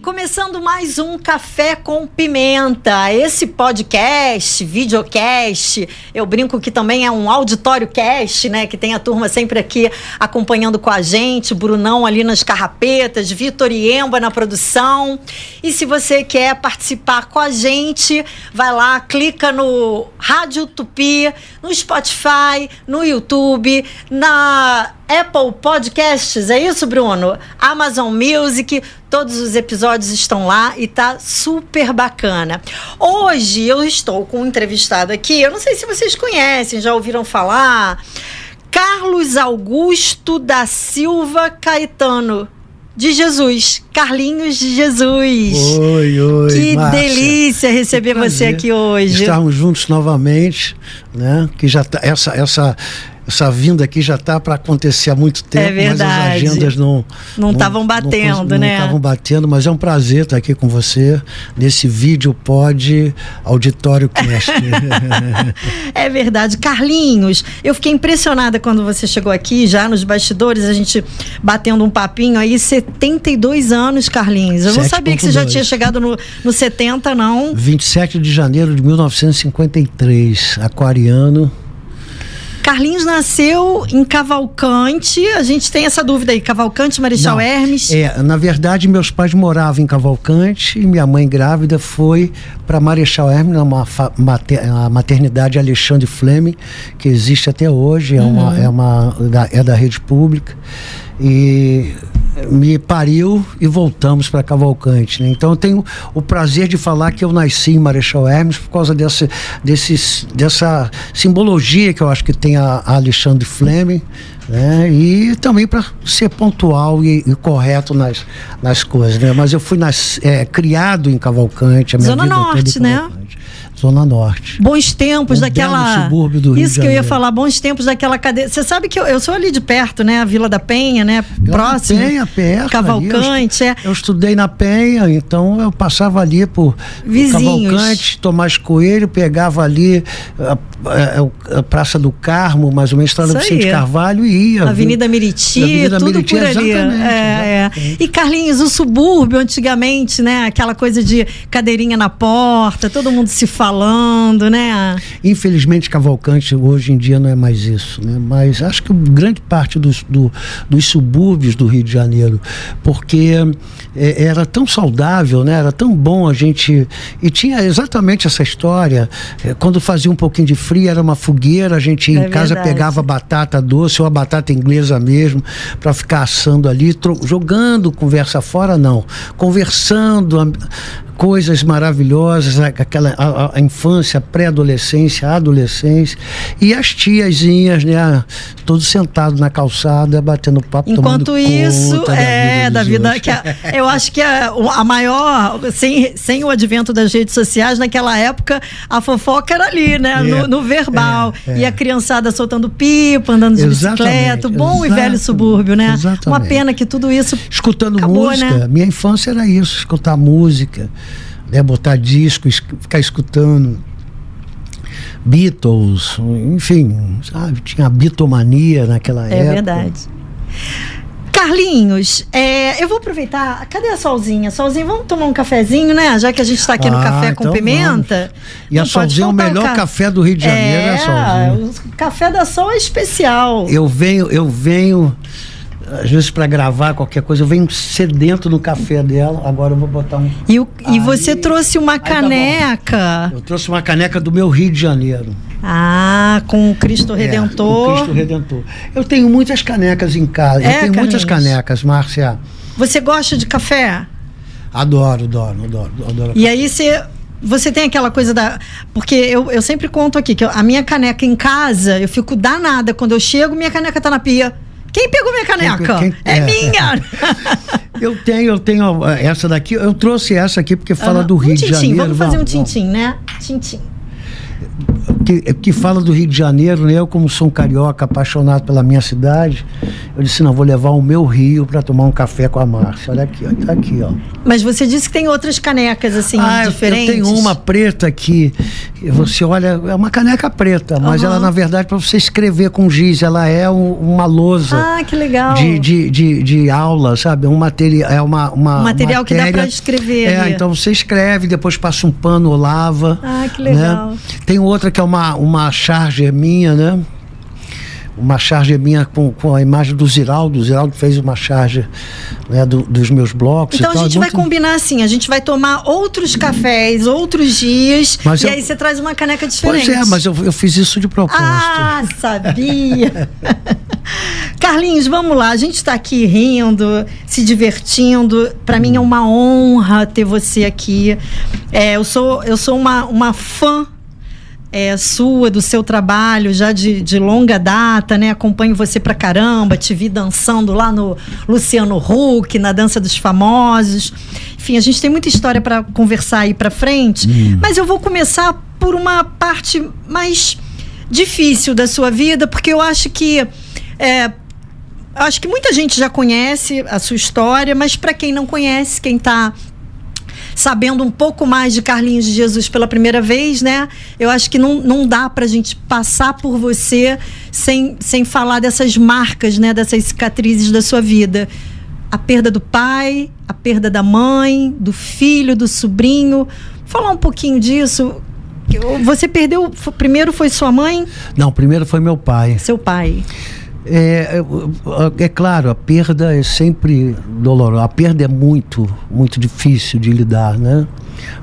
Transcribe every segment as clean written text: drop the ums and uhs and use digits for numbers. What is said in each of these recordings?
Começando mais um Café com Pimenta, esse podcast, videocast, eu brinco que também é um auditório cast, né, que tem a turma sempre aqui acompanhando com a gente, Brunão ali nas carrapetas, Vitor Iemba na produção. E se você quer participar com a gente, vai lá, clica no Rádio Tupi, no Spotify, no YouTube, na Apple Podcasts, é isso, Bruno? Amazon Music, todos os episódios estão lá e tá super bacana. Hoje eu estou com um entrevistado aqui, eu não sei se vocês conhecem, já ouviram falar, Carlos Augusto da Silva Caetano de Jesus, Carlinhos de Jesus. Oi, que Márcia. Delícia receber você aqui hoje. Estarmos juntos novamente, né? Que já tá, essa vinda aqui já está para acontecer há muito tempo, é verdade. Mas as agendas não estavam batendo, né? Não estavam batendo, mas é um prazer estar aqui com você nesse vídeo pod Auditório Cast. É verdade. Carlinhos, eu fiquei impressionada quando você chegou aqui, já nos bastidores, a gente batendo um papinho aí, 72 anos, Carlinhos. Eu não sabia que você já tinha chegado no 70, não. 27 de janeiro de 1953, aquariano. Carlinhos nasceu em Cavalcante, a gente tem essa dúvida aí, Cavalcante, Marechal Hermes? Na verdade, meus pais moravam em Cavalcante e minha mãe grávida foi para Marechal Hermes, a maternidade Alexandre Fleming, que existe até hoje, é da rede pública, e me pariu e voltamos para Cavalcante, né? Então eu tenho o prazer de falar que eu nasci em Marechal Hermes por causa dessa simbologia que eu acho que tem a Alexandre Fleming, né? E também para ser pontual e correto nas coisas, né? Mas eu fui criado em Cavalcante, a minha Zona vida Norte, toda em Cavalcante. né? Zona Norte. Bons tempos daquela... subúrbio do Rio Isso de que eu ia Janeiro. falar, bons tempos daquela cadeia. Você sabe que eu sou ali de perto, né? A Vila da Penha, né? Próximo. Penha, perto. Cavalcante, eu estudei na Penha, então eu passava ali por vizinhos. Cavalcante, Tomás Coelho, pegava ali a Praça do Carmo, mais ou menos, Estrada Vicente Carvalho e ia. Avenida Miriti, tudo por ali. Exatamente. E Carlinhos, o subúrbio antigamente, né? Aquela coisa de cadeirinha na porta, todo mundo se falando, né? Infelizmente, Cavalcante hoje em dia não é mais isso, né? Mas acho que grande parte dos subúrbios do Rio de Janeiro, porque era tão saudável, né? Era tão bom a gente... E tinha exatamente essa história, quando fazia um pouquinho de frio, era uma fogueira, a gente em casa pegava batata doce ou a batata inglesa mesmo, para ficar assando ali, jogando conversa fora, não. Conversando... coisas maravilhosas, a infância, a pré-adolescência, a adolescência, e as tiazinhas, né, todos sentados na calçada, batendo papo, enquanto tomando isso, conta da vida que eu acho que a maior, sem o advento das redes sociais, naquela época, a fofoca era ali, né, no verbal, e a criançada soltando pipa, andando de bicicleta, bom e velho subúrbio, né? Exatamente. Uma pena que tudo isso escutando acabou, música, né? Minha infância era isso, escutar música, né, botar disco, ficar escutando Beatles, enfim, sabe? Tinha a bitomania naquela época. É verdade. Carlinhos, eu vou aproveitar. Cadê a Solzinha? Solzinha, vamos tomar um cafezinho, né? Já que a gente está aqui no Café com Pimenta. Vamos. E a Solzinha é o melhor café do Rio de Janeiro, né, Solzinha? O café da Sol é especial. Eu venho às vezes para gravar qualquer coisa, eu venho sedento no café dela. Agora eu vou botar um... E você trouxe uma caneca. Tá, eu trouxe uma caneca do meu Rio de Janeiro. Com o Cristo Redentor. Com o Cristo Redentor. Eu tenho muitas canecas em casa. Eu tenho muitas canecas, Márcia. Você gosta de café? Adoro. E aí você tem aquela coisa porque eu sempre conto aqui que a minha caneca em casa, eu fico danada. Quando eu chego, minha caneca tá na pia. Quem pegou minha caneca? É minha! Eu tenho essa daqui. Eu trouxe essa aqui porque fala do Rio de Janeiro. Vamos fazer um tintim, né? Tintim. Que fala do Rio de Janeiro, né? Eu, como sou um carioca apaixonado pela minha cidade, Eu disse, não, vou levar o meu Rio para tomar um café com a Márcia. Olha aqui, ó, tá aqui, ó. Mas você disse que tem outras canecas, assim, diferentes. Eu tenho uma preta aqui, você olha, é uma caneca preta, mas ela, na verdade, para você escrever com giz, ela é uma lousa. Ah, que legal. De aula, sabe? Um material, um material que dá para escrever. Então você escreve, depois passa um pano ou lava. Ah, que legal. Né? Tem outra que é uma charger minha, né? Uma charger minha com a imagem do Ziraldo. O Ziraldo fez uma charger, né, dos meus blocos. Então a gente vai combinar assim, a gente vai tomar outros cafés, outros dias, aí você traz uma caneca diferente. Pois é, mas eu fiz isso de propósito. Ah, sabia! Carlinhos, vamos lá, a gente está aqui rindo, se divertindo. Para mim é uma honra ter você aqui. Eu sou uma fã sua, do seu trabalho já de longa data, né? Acompanho você pra caramba, te vi dançando lá no Luciano Huck, na Dança dos Famosos. Enfim, a gente tem muita história para conversar aí pra frente, mas eu vou começar por uma parte mais difícil da sua vida, porque eu acho que muita gente já conhece a sua história, mas para quem não conhece, quem tá sabendo um pouco mais de Carlinhos de Jesus pela primeira vez, né? Eu acho que não dá pra gente passar por você sem falar dessas marcas, né? Dessas cicatrizes da sua vida. A perda do pai, a perda da mãe, do filho, do sobrinho. Falar um pouquinho disso. Você perdeu... Primeiro foi sua mãe? Não, primeiro foi meu pai. Seu pai. É claro, a perda é sempre dolorosa. A perda é muito, muito difícil de lidar, né?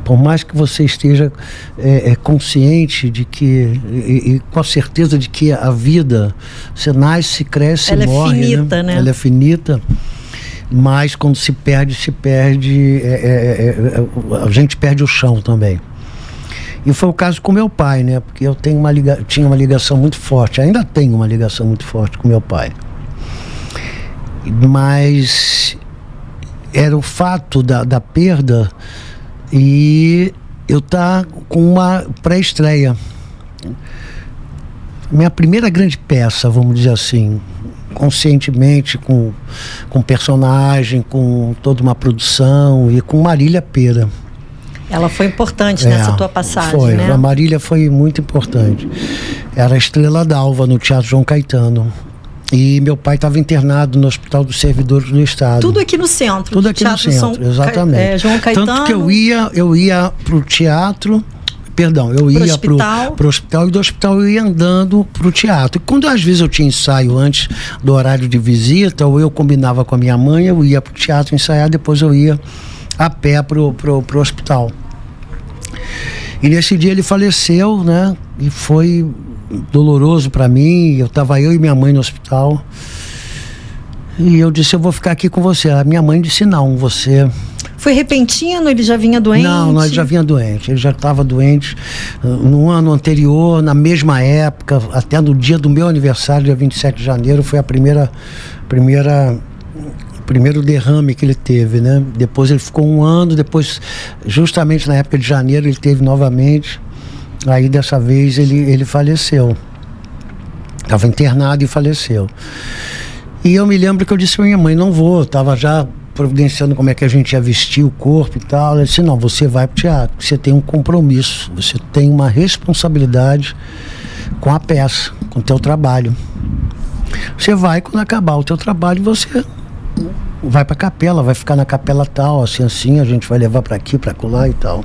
Por mais que você esteja consciente de que, e com a certeza de que a vida, você nasce, cresce e morre. Ela é finita, né? Ela é finita, mas quando se perde, a gente perde o chão também. E foi o caso com meu pai, né? Porque eu tinha uma ligação muito forte, ainda tenho uma ligação muito forte com meu pai. Mas era o fato da perda e eu estar com uma pré-estreia. Minha primeira grande peça, vamos dizer assim, conscientemente, com personagem, com toda uma produção e com Marília Pêra. Ela foi importante nessa tua passagem, foi, né? A Marília foi muito importante. Era a Estrela d'Alva no Teatro João Caetano. E meu pai estava internado no Hospital dos Servidores do Estado. Tudo aqui no centro. Tudo aqui no centro, exatamente. João Caetano. Tanto que eu ia pro teatro, eu ia pro hospital, e do hospital eu ia andando pro teatro. E quando às vezes eu tinha ensaio antes do horário de visita, ou eu combinava com a minha mãe, eu ia pro teatro ensaiar, depois eu ia a pé pro hospital. E nesse dia ele faleceu, né? E foi doloroso para mim. Estava eu e minha mãe no hospital. E eu disse, eu vou ficar aqui com você. A minha mãe disse, não, você... Foi repentino? Ele já vinha doente? Não, ele já vinha doente. Ele já estava doente no ano anterior, na mesma época, até no dia do meu aniversário, dia 27 de janeiro, foi a primeiro derrame que ele teve, né? Depois ele ficou um ano, depois, justamente na época de janeiro, ele teve novamente. Aí dessa vez ele faleceu. Estava internado e faleceu. E eu me lembro que eu disse pra minha mãe, não vou, estava já providenciando como é que a gente ia vestir o corpo e tal. Ela disse, não, você vai pro teatro, você tem um compromisso, você tem uma responsabilidade com a peça, com o teu trabalho. Você vai, quando acabar o teu trabalho, você vai pra capela, vai ficar na capela tal, assim, a gente vai levar pra aqui, pra colar e tal.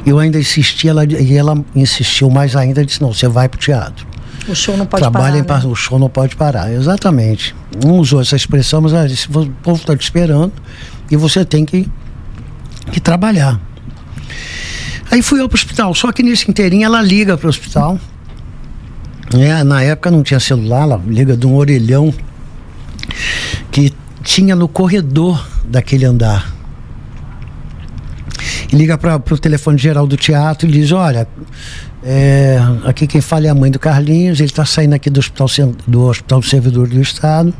Eu ainda insisti, e ela insistiu mais ainda, disse, não, você vai pro teatro. O show não pode parar, né? O show não pode parar, exatamente. Não usou essa expressão, mas ela disse, o povo está te esperando e você tem que trabalhar. Aí fui eu pro hospital, só que nesse inteirinho ela liga pro hospital. Na época não tinha celular, ela liga de um orelhão que tinha no corredor daquele andar. E liga para o telefone geral do teatro e diz, olha, aqui quem fala é a mãe do Carlinhos, ele está saindo aqui do Hospital do Servidor do Estado,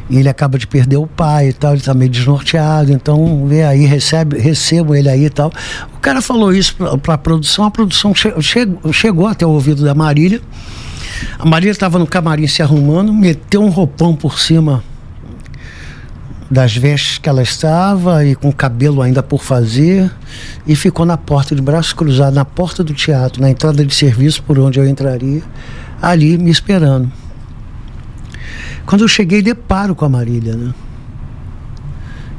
e ele acaba de perder o pai e tal, ele está meio desnorteado, então vê aí, recebo ele aí e tal. O cara falou isso para a produção chegou até o ouvido da Marília. A Marília estava no camarim se arrumando, meteu um roupão por cima das vestes que ela estava e com o cabelo ainda por fazer, e ficou na porta, de braços cruzados, na porta do teatro, na entrada de serviço por onde eu entraria, ali me esperando. Quando eu cheguei, deparo com a Marília, né?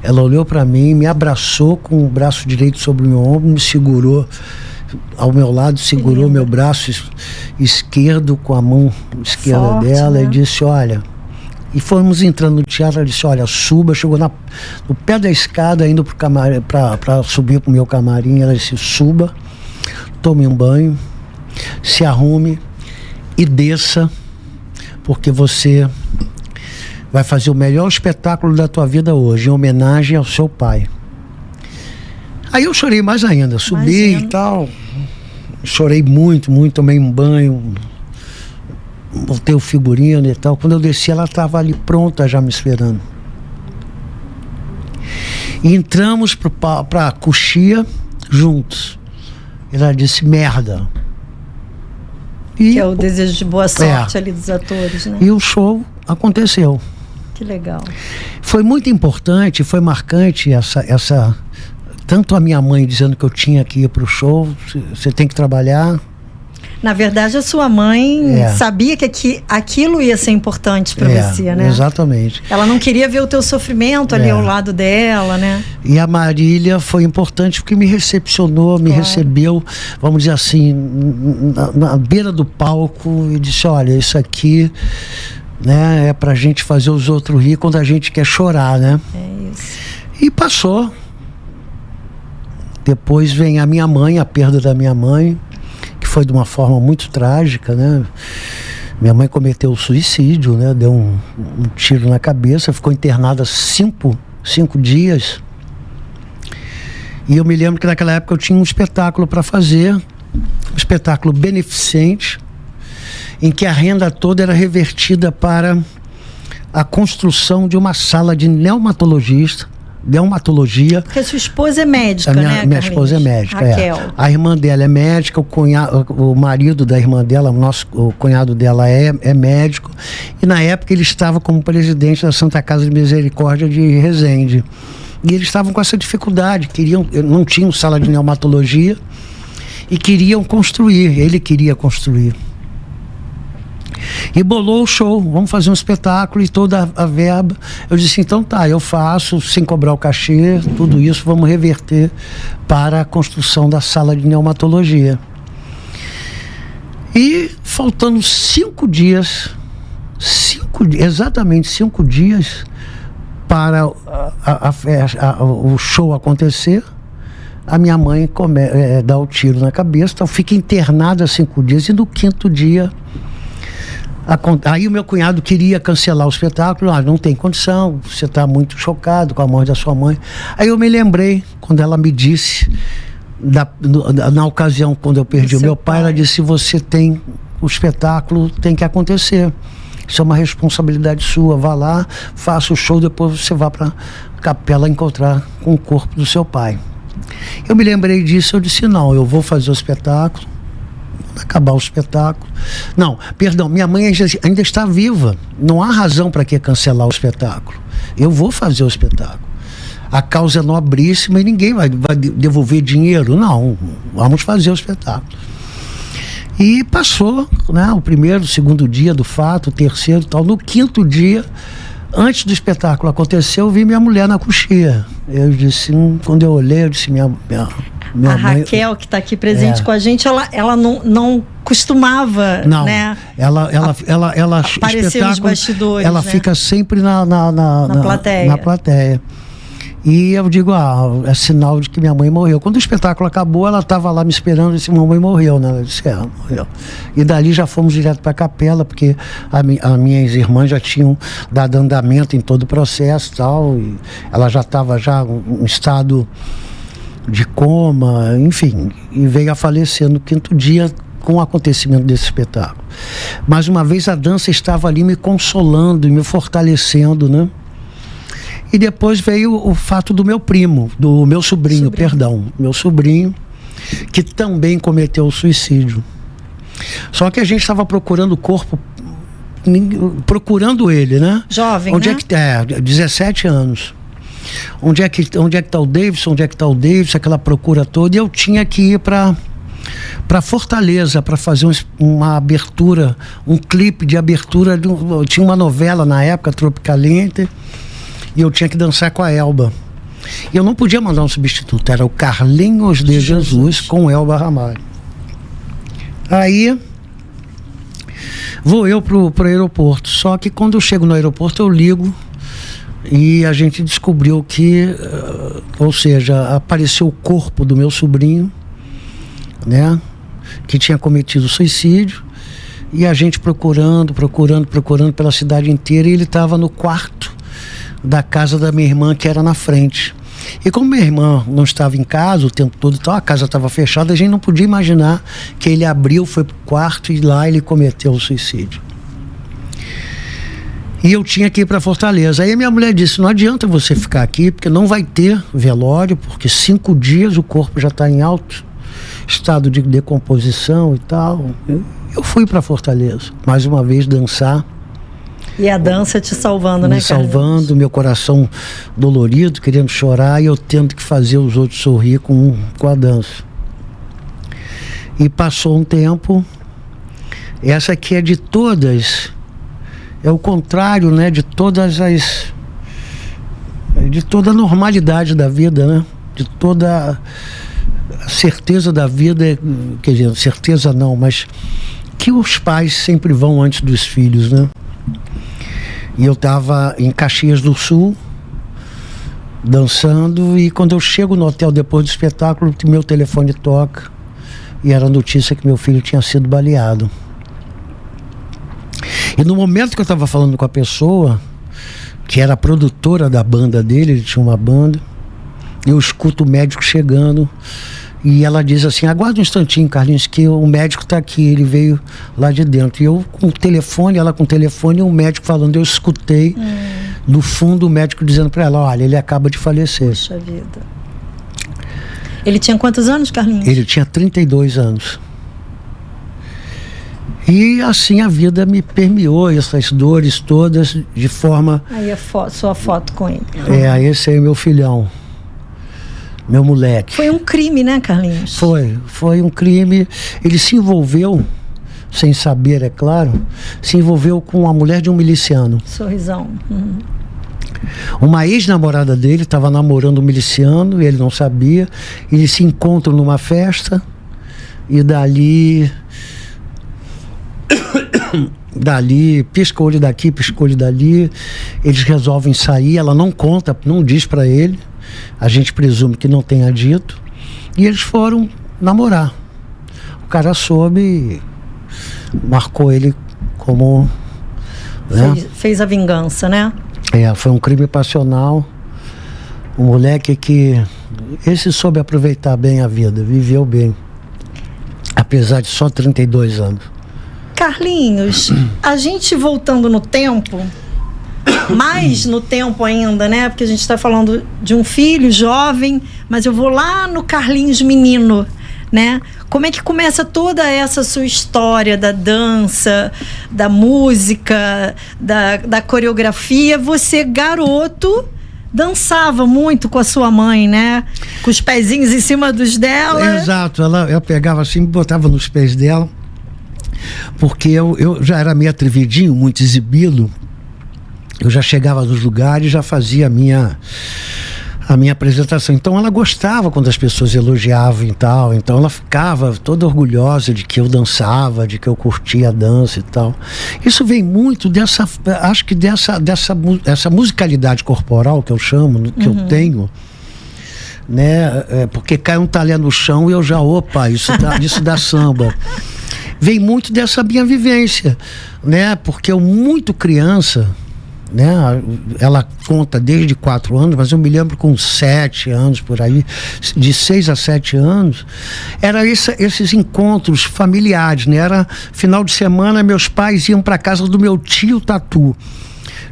Ela olhou para mim, me abraçou com o braço direito sobre o meu ombro, me segurou ao meu lado, segurou meu braço esquerdo com a mão esquerda forte, dela, né? E disse, olha... E fomos entrando no teatro, ela disse, olha, suba, chegou no pé da escada, indo pro camarim, para subir pro meu camarim, ela disse, suba, tome um banho, se arrume e desça, porque você vai fazer o melhor espetáculo da tua vida hoje, em homenagem ao seu pai. Aí eu chorei mais ainda, subi e tal, chorei muito, tomei um banho, botei o figurino e tal. Quando eu desci, ela estava ali pronta, já me esperando. E entramos para a coxia juntos. Ela disse, merda. E, que é o desejo de boa sorte ali dos atores, né? E o show aconteceu. Que legal. Foi muito importante, foi marcante essa tanto a minha mãe dizendo que eu tinha que ir para o show, você tem que trabalhar. Na verdade, a sua mãe sabia que aquilo ia ser importante para você, né? Exatamente. Ela não queria ver o teu sofrimento ali ao lado dela, né? E a Marília foi importante porque me recepcionou, me recebeu, vamos dizer assim, na beira do palco e disse, olha, isso aqui, né, é pra gente fazer os outros rir quando a gente quer chorar, né? É isso. E passou. Depois vem a minha mãe, a perda da minha mãe, que foi de uma forma muito trágica, né? Minha mãe cometeu suicídio, né? Deu um tiro na cabeça, ficou internada 5 dias. E eu me lembro que naquela época eu tinha um espetáculo para fazer, um espetáculo beneficente, em que a renda toda era revertida para a construção de uma sala de dermatologia. Porque sua esposa é médica, né? Minha esposa é médica, Raquel. A irmã dela é médica, o marido da irmã dela, o cunhado dela é médico. E na época ele estava como presidente da Santa Casa de Misericórdia de Resende. E eles estavam com essa dificuldade, não tinham sala de neomatologia e queriam construir, ele queria construir. E bolou o show, vamos fazer um espetáculo e toda a verba. Eu disse, então tá, eu faço sem cobrar o cachê, tudo isso vamos reverter para a construção da sala de neomatologia. E faltando 5 dias, exatamente 5 dias para o show acontecer, a minha mãe dá o tiro na cabeça, então fica internada 5 dias e no 5º dia aí o meu cunhado queria cancelar o espetáculo. Não tem condição, você está muito chocado com a morte da sua mãe. Aí eu me lembrei, quando ela me disse, na ocasião quando eu perdi o meu pai, ela disse, você tem, o espetáculo tem que acontecer. Isso é uma responsabilidade sua, vá lá, faça o show, depois você vá para a capela encontrar com o corpo do seu pai. Eu me lembrei disso, eu disse, não, eu vou fazer o espetáculo, acabar o espetáculo. Não, perdão, minha mãe ainda está viva. Não há razão para que cancelar o espetáculo. Eu vou fazer o espetáculo. A causa é nobríssima e ninguém vai devolver dinheiro. Não, vamos fazer o espetáculo. E passou, né, o 1º, o 2º dia do fato, o 3º e tal. No 5º dia, antes do espetáculo acontecer, eu vi minha mulher na coxia. Eu disse, quando eu olhei, eu disse, minha a Raquel, que está aqui presente com a gente, ela não costumava, não, né? Ela aparecer nos bastidores, ela, né? Fica sempre na plateia. E eu digo, é sinal de que minha mãe morreu. Quando o espetáculo acabou, ela estava lá me esperando e disse, mamãe morreu, né? Ela disse, morreu. E dali já fomos direto para a capela, porque as minhas irmãs já tinham dado andamento em todo o processo e tal, e ela já estava em estado de coma, enfim, e veio a falecer no 5º dia com o acontecimento desse espetáculo. Mais uma vez a dança estava ali me consolando e me fortalecendo, né? E depois veio o fato do meu sobrinho, que também cometeu o suicídio. Só que a gente estava procurando o corpo, procurando ele, né? Jovem, onde né? 17 anos. Onde é que está o Davidson? Onde é que está o Davidson? Aquela procura toda. E eu tinha que ir para Fortaleza para fazer uma abertura, um clipe de abertura. Tinha uma novela na época, Tropicaliente, e eu tinha que dançar com a Elba. E eu não podia mandar um substituto, era o Carlinhos de Jesus com Elba Ramalho. Aí vou eu pro aeroporto. Só que quando eu chego no aeroporto eu ligo e a gente descobriu que, ou seja, apareceu o corpo do meu sobrinho, né, que tinha cometido suicídio, e a gente procurando pela cidade inteira, e ele estava no quarto da casa da minha irmã, que era na frente. E como minha irmã não estava em casa o tempo todo, então a casa estava fechada, a gente não podia imaginar que ele abriu, foi pro quarto e lá ele cometeu o suicídio. E eu tinha que ir para Fortaleza. Aí a minha mulher disse: não adianta você ficar aqui, porque não vai ter velório, porque 5 dias o corpo já está em alto estado de decomposição e tal. Eu fui para Fortaleza, mais uma vez dançar. E a dança te salvando, né, Carlinhos? Me salvando, meu coração dolorido, querendo chorar, e eu tendo que fazer os outros sorrir com a dança. E passou um tempo. Essa aqui é de todas, é o contrário, né, de toda a normalidade da vida, né? De toda a certeza da vida, quer dizer, certeza não, mas que os pais sempre vão antes dos filhos, né? E eu estava em Caxias do Sul, dançando, e quando eu chego no hotel depois do espetáculo, meu telefone toca, e era a notícia que meu filho tinha sido baleado. E no momento que eu estava falando com a pessoa, que era a produtora da banda dele, ele tinha uma banda, eu escuto o médico chegando, e ela diz assim: aguarda um instantinho, Carlinhos, que o médico está aqui, ele veio lá de dentro. E eu com o telefone, ela com o telefone, e o médico falando. Eu escutei no fundo o médico dizendo para ela: olha, ele acaba de falecer. Poxa vida. Ele tinha quantos anos, Carlinhos? Ele tinha 32 anos. E assim a vida me permeou, essas dores todas, de forma... Aí sua foto com ele. Esse aí é meu filhão. Meu moleque. Foi um crime, né, Carlinhos? Foi um crime. Ele se envolveu, sem saber, é claro, se envolveu com a mulher de um miliciano. Sorrisão. Uma ex-namorada dele estava namorando um miliciano, e ele não sabia. Eles se encontram numa festa, e dali pisca o olho daqui, pisca o olho dali. Eles resolvem sair, ela não conta, não diz para ele. A gente presume que não tenha dito. E eles foram namorar. O cara soube e marcou ele como... né? Fez a vingança, né? Foi um crime passional. Um moleque que... esse soube aproveitar bem a vida, viveu bem. Apesar de só 32 anos. Carlinhos, a gente voltando no tempo... mais no tempo ainda, né? Porque a gente está falando de um filho jovem, mas eu vou lá no Carlinhos menino, né? Como é que começa toda essa sua história da dança, da música, da coreografia? Você, garoto, dançava muito com a sua mãe, né? Com os pezinhos em cima dos dela. Exato, eu pegava assim, botava nos pés dela, porque eu já era meio atrevidinho, muito exibido. Eu já chegava nos lugares, já fazia a minha apresentação. Então ela gostava quando as pessoas elogiavam e tal. Então ela ficava toda orgulhosa de que eu dançava, de que eu curtia a dança e tal. Isso vem muito dessa musicalidade corporal que eu chamo, que eu tenho, né? Porque cai um talher no chão e eu já, isso dá samba. Vem muito dessa minha vivência, né? Porque eu, muito criança, né? Ela conta desde 4 anos, mas eu me lembro com 7 anos por aí, de 6 a 7 anos, era esses encontros familiares, né? Era final de semana, meus pais iam para casa do meu tio Tatu.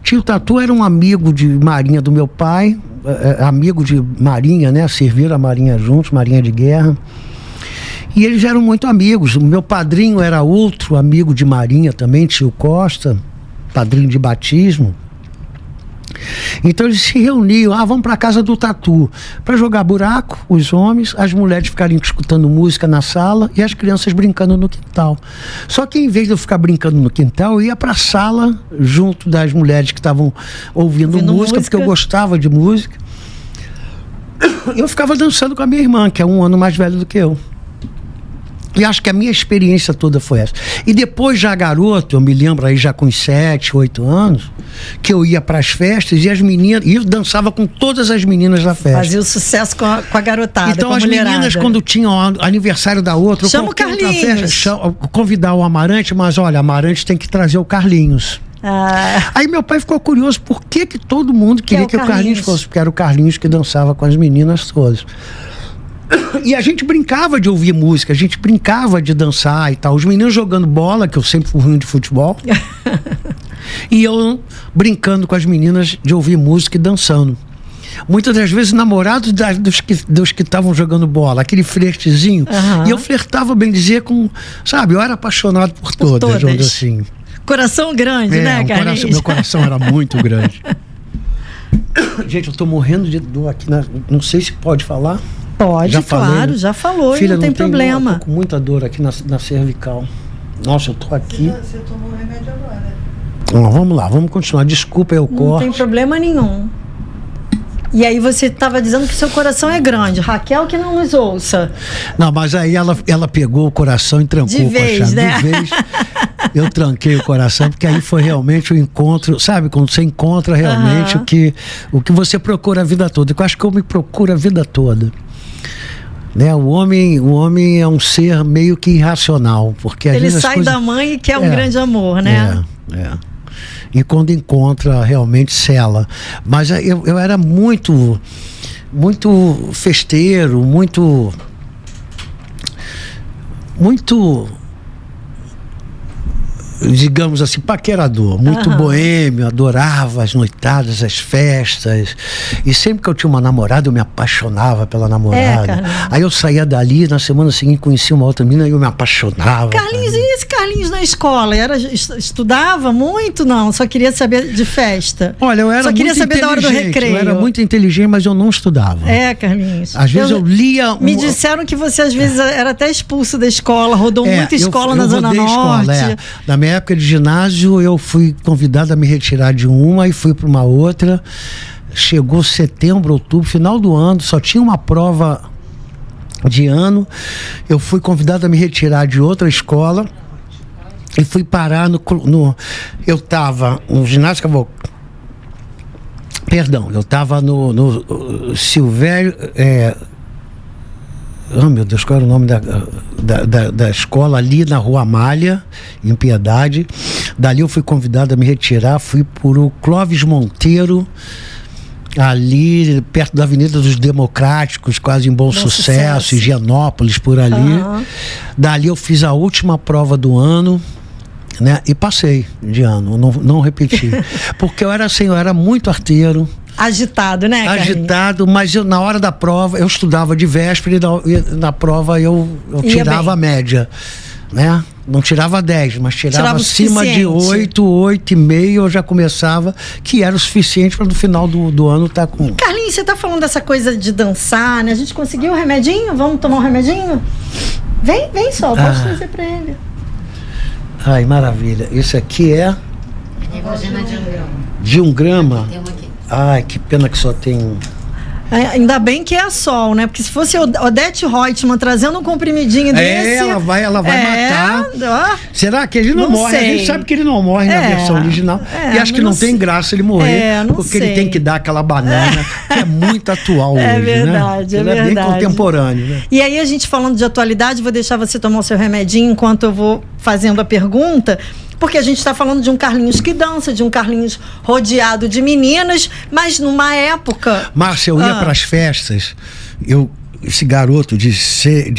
Tio Tatu era um amigo de marinha do meu pai, amigo de marinha, né? Serviram a marinha juntos, marinha de guerra. E eles eram muito amigos. O meu padrinho era outro amigo de Marinha também, tio Costa, padrinho de batismo. Então eles se reuniam, vamos para a casa do Tatu, para jogar buraco, os homens, as mulheres ficarem escutando música na sala e as crianças brincando no quintal. Só que em vez de eu ficar brincando no quintal, eu ia para a sala junto das mulheres que estavam ouvindo música, porque eu gostava de música. Eu ficava dançando com a minha irmã, que é 1 ano mais velha do que eu. E acho que a minha experiência toda foi essa. E depois, já garoto, eu me lembro aí já com 7, 8 anos, que eu ia para as festas e as meninas, e eu dançava com todas as meninas da festa. Fazia o sucesso com a garotada, então, com a as mulherada. meninas, quando tinham aniversário da outra, chama o Carlinhos. Convidar o Amarante, mas olha, Amarante tem que trazer o Carlinhos. Aí meu pai ficou curioso por que todo mundo queria que o Carlinhos fosse, porque era o Carlinhos que dançava com as meninas todas. E a gente brincava de ouvir música, a gente brincava de dançar e tal. Os meninos jogando bola, que eu sempre fui ruim de futebol. E eu brincando com as meninas de ouvir música e dançando. Muitas das vezes namorados dos que estavam jogando bola, aquele flertezinho. E eu flertava, bem dizer, com... Sabe, eu era apaixonado por todas. Assim. Coração grande, né, Carlinhos? Meu coração era muito grande. Gente, eu tô morrendo de dor aqui. Não sei se pode falar. Pode, já claro, falei, já falou. Filha, não tem problema. Eu tô com muita dor aqui na cervical. Nossa, eu tô aqui. Você tomou remédio agora. Vamos lá, vamos continuar. Desculpa aí o corte. Não tem problema nenhum. E aí você estava dizendo que seu coração é grande. Raquel que não nos ouça. Não, mas aí ela pegou o coração e trancou de vez, com a chave. né? De vez. Eu tranquei o coração, porque aí foi realmente o encontro, sabe? Quando você encontra realmente o que você procura a vida toda. Eu acho que eu me procuro a vida toda. Né? O homem é um ser meio que irracional, porque às ele vezes sai da mãe e quer um grande amor, né? E quando encontra, realmente sela. Mas eu era muito festeiro, muito digamos assim, paquerador, muito boêmio, adorava as noitadas, as festas, e sempre que eu tinha uma namorada, eu me apaixonava pela namorada. Aí eu saía dali, na semana seguinte conhecia uma outra menina e eu me apaixonava. Carlinhos, e esse Carlinhos na escola? Estudava muito? Não, só queria saber de festa. Olha, eu era só queria saber da hora do recreio. Eu era muito inteligente, mas eu não estudava. Carlinhos. Às vezes eu lia... Me disseram que você às vezes era até expulso da escola, rodou muita escola na Zona Norte. Na minha época de ginásio, eu fui convidado a me retirar de uma e fui para uma outra. Chegou setembro, outubro, final do ano, só tinha uma prova de ano. Eu fui convidado a me retirar de outra escola e fui parar eu estava no ginásio eu estava no Silvério... meu Deus, qual era o nome da escola? Ali na Rua Amália, em Piedade. Dali eu fui convidado a me retirar, fui por o Clóvis Monteiro, ali perto da Avenida dos Democráticos, quase em Bom Sucesso, Higienópolis, por ali. Dali eu fiz a última prova do ano, né? E passei de ano, não repeti. Porque eu era muito arteiro. Agitado, né, Carlinhos? Agitado, mas na hora da prova eu estudava de véspera e na prova eu tirava a média, né? Não tirava 10, mas tirava acima de 8, 8,5, eu já começava, que era o suficiente para no final do ano estar com... Carlinhos, você tá falando dessa coisa de dançar, né? A gente conseguiu um remedinho? Vamos tomar um remedinho? Vem só, pode trazer para ele. Ai, maravilha. Isso aqui é... Neurogena de 1 grama. De 1 grama? Tem uma aqui. Ai, que pena que só tem... Ainda bem que é a Sol, né? Porque se fosse Odete Reutemann trazendo um comprimidinho desse... ela vai matar. Será que ele não morre? Sei. A gente sabe que ele não morre na versão original. E acho que não tem graça ele morrer. Porque ele tem que dar aquela banana, que é muito atual hoje, né? Verdade, ele é bem contemporâneo, né? E aí a gente falando de atualidade, vou deixar você tomar o seu remedinho enquanto eu vou fazendo a pergunta... Porque a gente está falando de um Carlinhos que dança, de um Carlinhos rodeado de meninas, mas numa época... Márcia, eu ia para as festas, eu esse garoto de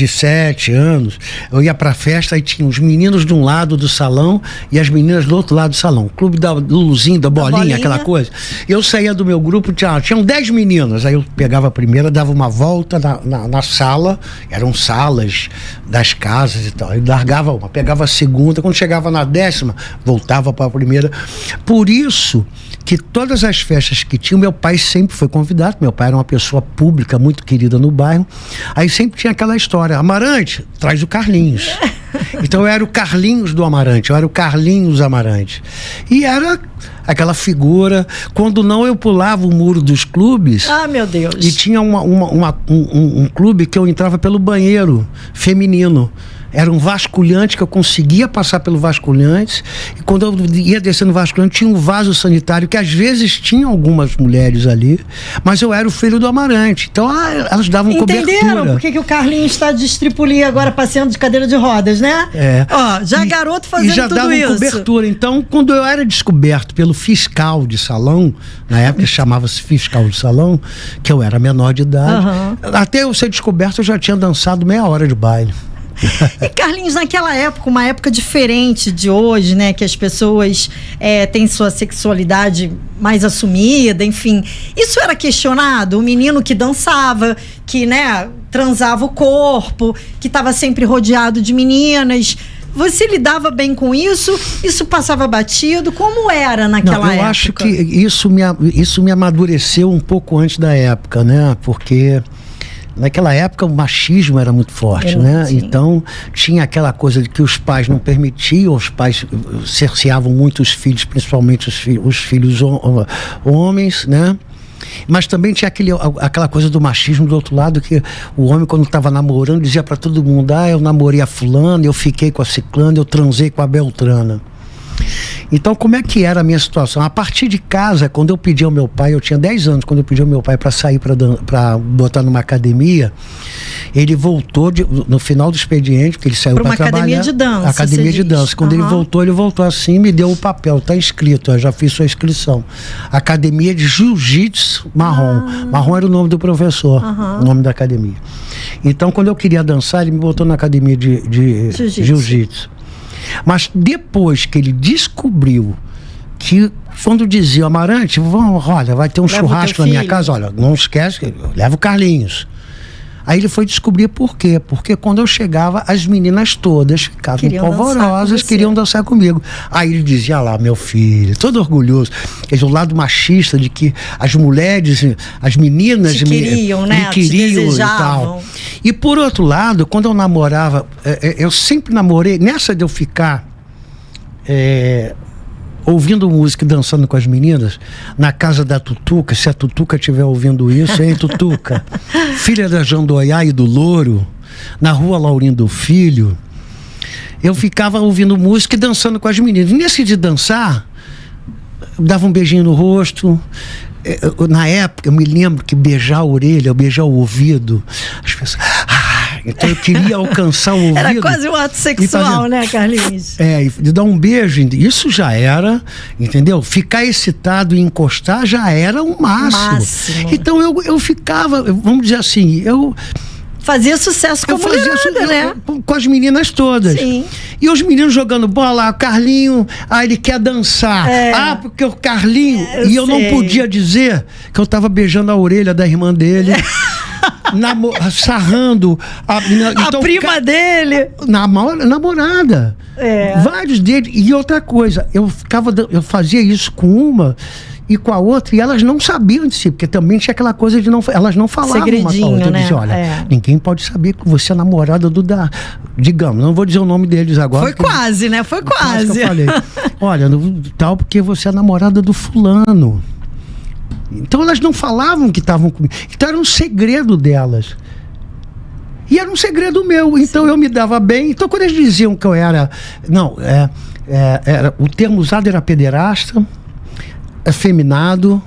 7 anos, eu ia pra festa e tinha os meninos de um lado do salão e as meninas do outro lado do salão. Clube do Luzinho, da bolinha, aquela coisa. Eu saía do meu grupo, tinham 10 meninas. Aí eu pegava a primeira, dava uma volta na sala, eram salas das casas e tal. Aí largava uma, pegava a segunda, quando chegava na 10ª, voltava para a primeira. Por isso que todas as festas que tinha, meu pai sempre foi convidado. Meu pai era uma pessoa pública, muito querida no bairro. Aí sempre tinha aquela história: Amarante, traz o Carlinhos. Então eu era o Carlinhos do Amarante, eu era o Carlinhos Amarante. E era aquela figura. Quando não, eu pulava o muro dos clubes. Ah, meu Deus. E tinha um clube que eu entrava pelo banheiro feminino. Era um vasculhante que eu conseguia passar pelo vasculhante, e quando eu ia descendo o vasculhante tinha um vaso sanitário que às vezes tinha algumas mulheres ali, mas eu era o filho do Amarante, então elas davam cobertura. Entenderam por que o Carlinhos está de estripulia agora, passeando de cadeira de rodas, né? Ó, já garoto fazendo tudo isso. E já davam cobertura. Então, quando eu era descoberto pelo fiscal de salão, na época chamava-se fiscal de salão, que eu era menor de idade, até eu ser descoberto eu já tinha dançado meia hora de baile. E Carlinhos, naquela época, uma época diferente de hoje, né, que as pessoas têm sua sexualidade mais assumida, enfim, isso era questionado? O menino que dançava, que, né, transava o corpo, que estava sempre rodeado de meninas, você lidava bem com isso? Isso passava batido? Como era naquela época? Eu acho que isso me amadureceu um pouco antes da época, né, porque naquela época o machismo era muito forte, né? Sim. Então tinha aquela coisa de que os pais não permitiam, os pais cerceavam muito os filhos, principalmente os filhos homens, né? Mas também tinha aquela coisa do machismo do outro lado, que o homem, quando estava namorando, dizia para todo mundo: eu namorei a fulana, eu fiquei com a ciclana, eu transei com a beltrana. Então, como é que era a minha situação? A partir de casa, quando eu pedi ao meu pai, eu tinha 10 anos, quando eu pedi ao meu pai para sair, para botar numa academia, ele voltou no final do expediente, porque ele saiu para trabalhar. Academia de dança. Academia de dança. Quando ele voltou assim, me deu o papel, tá inscrito, eu já fiz sua inscrição. Academia de Jiu-Jitsu Marrom. Marrom era o nome do professor, o nome da academia. Então, quando eu queria dançar, ele me botou na academia de Jiu-Jitsu. Mas depois que ele descobriu que, quando dizia: Amarante, olha, vai ter um churrasco na minha casa, olha, não esquece, leva o Carlinhos. Aí ele foi descobrir por quê. Porque quando eu chegava, as meninas todas ficavam polvorosas, queriam dançar comigo. Aí ele dizia: lá, meu filho, todo orgulhoso. Quer dizer, o lado machista de que as mulheres, as meninas me queriam e tal. E por outro lado, quando eu namorava, eu sempre namorei, nessa de eu ficar ouvindo música e dançando com as meninas, na casa da Tutuca, se a Tutuca estiver ouvindo isso, hein, Tutuca? Filha da Jandoiá e do Louro, na rua Laurindo Filho, eu ficava ouvindo música e dançando com as meninas. Nesse de dançar, dava um beijinho no rosto. Na época, eu me lembro que beijar a orelha, beijar o ouvido, as pessoas... Então eu queria alcançar o ouvido. Era quase um ato sexual, né, Carlinhos? De dar um beijo, isso já era, entendeu? Ficar excitado e encostar já era o máximo. Então eu ficava, vamos dizer assim, fazia sucesso com a mulherada, né? Com as meninas todas. Sim. E os meninos jogando bola, o Carlinho, ele quer dançar. Porque o Carlinho... eu não podia dizer que eu estava beijando a orelha da irmã dele. Sarrando a prima dele, namorada, vários deles. E outra coisa, eu fazia isso com uma e com a outra, e elas não sabiam de si, porque também tinha aquela coisa de elas não falavam segredinho, uma com a outra. né? Diziam: olha, ninguém pode saber que você é namorada digamos, não vou dizer o nome deles agora. Foi quase, né? Foi quase. Que eu falei: olha, tal, porque você é namorada do fulano. Então elas não falavam que estavam comigo. Então era um segredo delas. E era um segredo meu. Então eu me dava bem. Então quando eles diziam que eu era... o termo usado era pederasta, afeminado.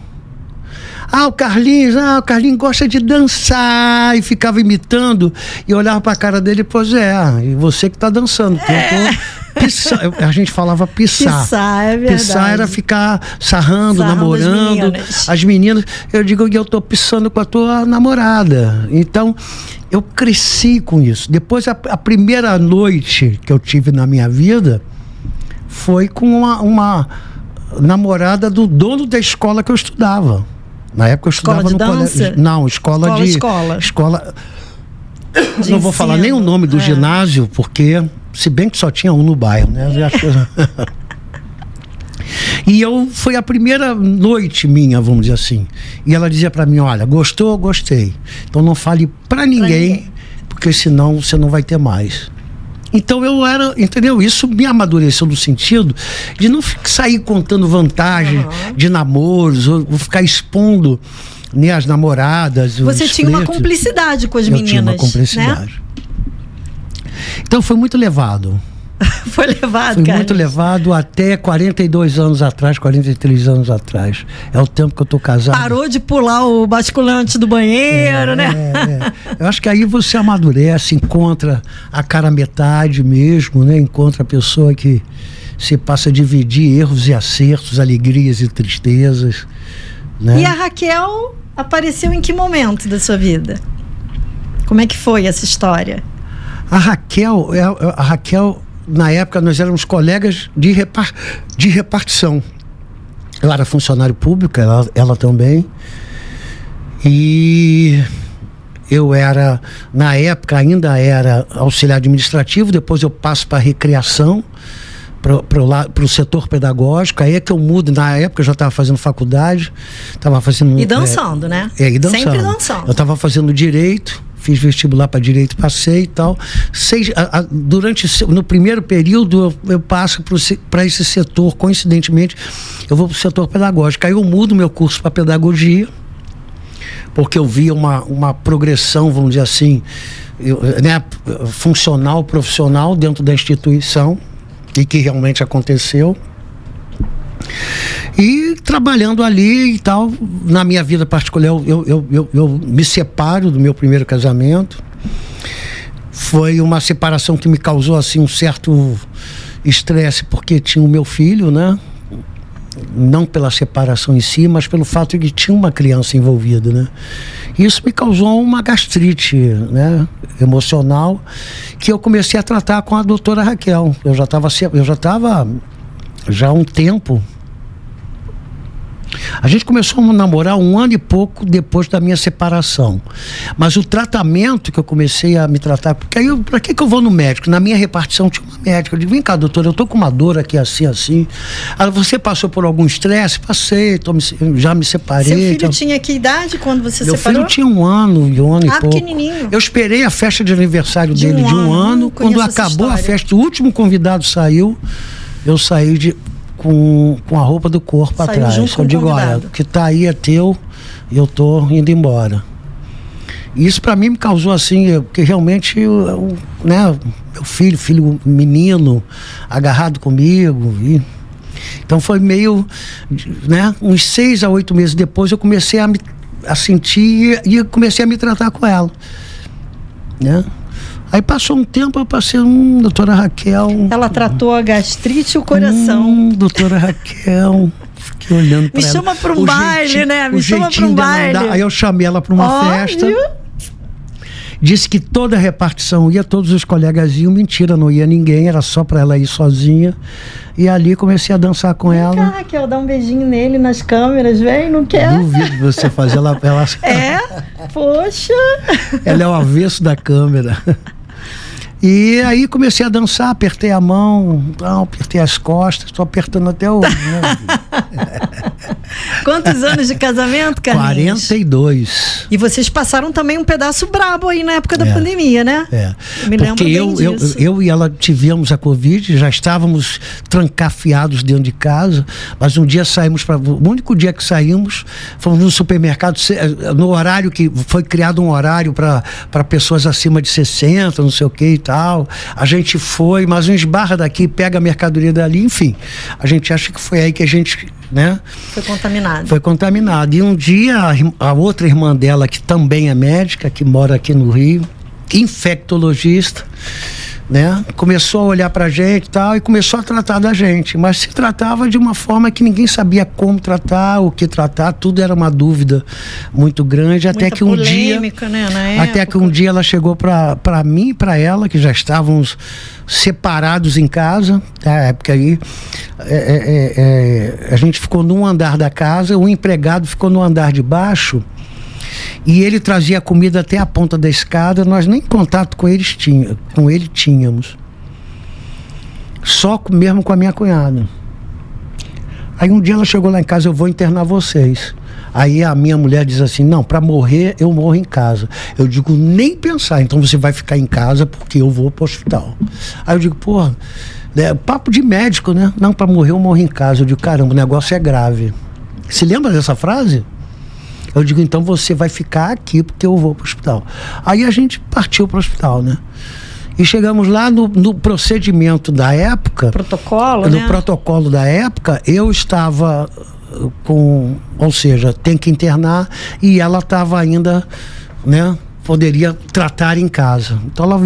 O Carlinhos gosta de dançar. E ficava imitando. E olhava pra cara dele: pois e você que tá dançando. A gente falava pissar. Pissar, é verdade. Pissar era ficar sarrando, namorando. As meninas. Eu digo que eu tô pissando com a tua namorada. Então, eu cresci com isso. Depois, a primeira noite que eu tive na minha vida foi com uma namorada do dono da escola que eu estudava. Na época eu estudava no colégio. Não, escola. Não vou falar nem o nome do ginásio, porque, se bem que só tinha um no bairro, né? E foi a primeira noite minha, vamos dizer assim. E ela dizia pra mim: olha, gostou? Gostei. Então não fale pra ninguém, porque senão você não vai ter mais. Então entendeu? Isso me amadureceu no sentido de não sair contando vantagem de namoros, ou ficar expondo, né, as namoradas. Você tinha uma cumplicidade com as meninas. Eu tinha uma cumplicidade. Né? Então foi muito levado. Foi levado, Foi cara. muito levado até 42 anos atrás, 43 anos atrás. É o tempo que eu tô casado. Parou de pular o basculante do banheiro, né? Eu acho que aí você amadurece, encontra a cara metade mesmo, né? Encontra a pessoa que se passa a dividir erros e acertos, alegrias e tristezas, né? E a Raquel apareceu em que momento da sua vida? Como é que foi essa história? A Raquel, na época, nós éramos colegas de repartição. Eu era funcionário público, ela também. E eu era, na época, ainda era auxiliar administrativo. Depois eu passo para recreação, para o setor pedagógico. Aí é que eu mudo. Na época eu já estava fazendo faculdade, estava fazendo... E dançando, né? E dançando. Sempre dançando. Eu estava fazendo direito, fiz vestibular para direito, passei e tal. No primeiro período eu passo para esse setor. Coincidentemente, eu vou para o setor pedagógico. Aí eu mudo meu curso para pedagogia, porque eu via uma progressão, vamos dizer assim, né, funcional, profissional dentro da instituição, e que realmente aconteceu. E trabalhando ali e tal, na minha vida particular, eu me separo do meu primeiro casamento. Foi uma separação que me causou assim um certo estresse, porque tinha o meu filho, né? Não pela separação em si, mas pelo fato de que tinha uma criança envolvida, né? Isso me causou uma gastrite, né, emocional, que eu comecei a tratar com a doutora Raquel. Eu já estava há um tempo. A gente começou a namorar 1 ano e pouco depois da minha separação. Mas o tratamento que eu comecei a me tratar... Porque aí, pra que eu vou no médico? Na minha repartição tinha uma médica. Eu digo: vem cá, doutora, eu tô com uma dor aqui assim. Ela: você passou por algum estresse? Passei, já me separei. Seu filho tinha que idade quando você Meu separou? Meu filho tinha 1 ano e pouco. Pequenininho. Eu esperei a festa de aniversário dele de 1 ano. Quando acabou a festa, o último convidado saiu. Eu saí com a roupa do corpo atrás. Eu digo: olha, o que tá aí é teu, e eu tô indo embora. E isso para mim me causou assim, porque realmente, né, meu filho menino, agarrado comigo. Então foi meio, né, uns 6 a 8 meses depois eu comecei a sentir e comecei a me tratar com ela, né? Aí passou um tempo, eu passei, doutora Raquel... Ela tratou a gastrite e o coração. Doutora Raquel... Fiquei olhando pra ela. Me chama pra um baile, né? Me chama pra um baile. Aí eu chamei ela pra uma festa. Disse que toda a repartição ia, todos os colegas iam. Mentira, não ia ninguém, era só pra ela ir sozinha. E ali comecei a dançar com ela. Vem cá, Raquel, dá um beijinho nele nas câmeras, vem, não quer? Duvido você fazer ela... É? Poxa! Ela é o avesso da câmera. E aí comecei a dançar, apertei a mão, apertei as costas, estou apertando até hoje, né? Quantos anos de casamento, Carlinhos? 42. E vocês passaram também um pedaço brabo aí na época da pandemia, né? Me lembro bem disso. Eu e ela tivemos a Covid, já estávamos trancafiados dentro de casa, mas um dia saímos o único dia que saímos, fomos no supermercado, no horário que foi criado um horário para pessoas acima de 60, não sei o que e tal. A gente foi, mas um esbarra daqui, pega a mercadoria dali, enfim. A gente acha que foi aí que a gente, né? Foi contaminado. Foi contaminado. E um dia a outra irmã dela, que também é médica, que mora aqui no Rio, infectologista, né? Começou a olhar pra gente e tal, e começou a tratar da gente, mas se tratava de uma forma que ninguém sabia como tratar, o que tratar, tudo era uma dúvida muito grande, Muita até que um polêmica, né, na até que época. um dia ela chegou pra mim e pra ela, que já estávamos separados em casa, na época aí, a gente ficou num andar da casa, o empregado ficou no andar de baixo, e ele trazia a comida até a ponta da escada, nós nem contato com ele tínhamos. Só mesmo com a minha cunhada. Aí um dia ela chegou lá em casa, eu vou internar vocês. Aí a minha mulher diz assim, não, para morrer eu morro em casa. Eu digo, nem pensar, então você vai ficar em casa porque eu vou pro hospital. Aí eu digo, porra, papo de médico, né? Não, para morrer eu morro em casa. Eu digo, caramba, o negócio é grave. Se lembra dessa frase? Eu digo, então você vai ficar aqui porque eu vou pro hospital. Aí a gente partiu pro hospital, né? E chegamos lá no procedimento da época. Protocolo, no né? protocolo da época, eu estava ou seja, tem que internar, e ela estava ainda, né? Poderia tratar em casa. Então ela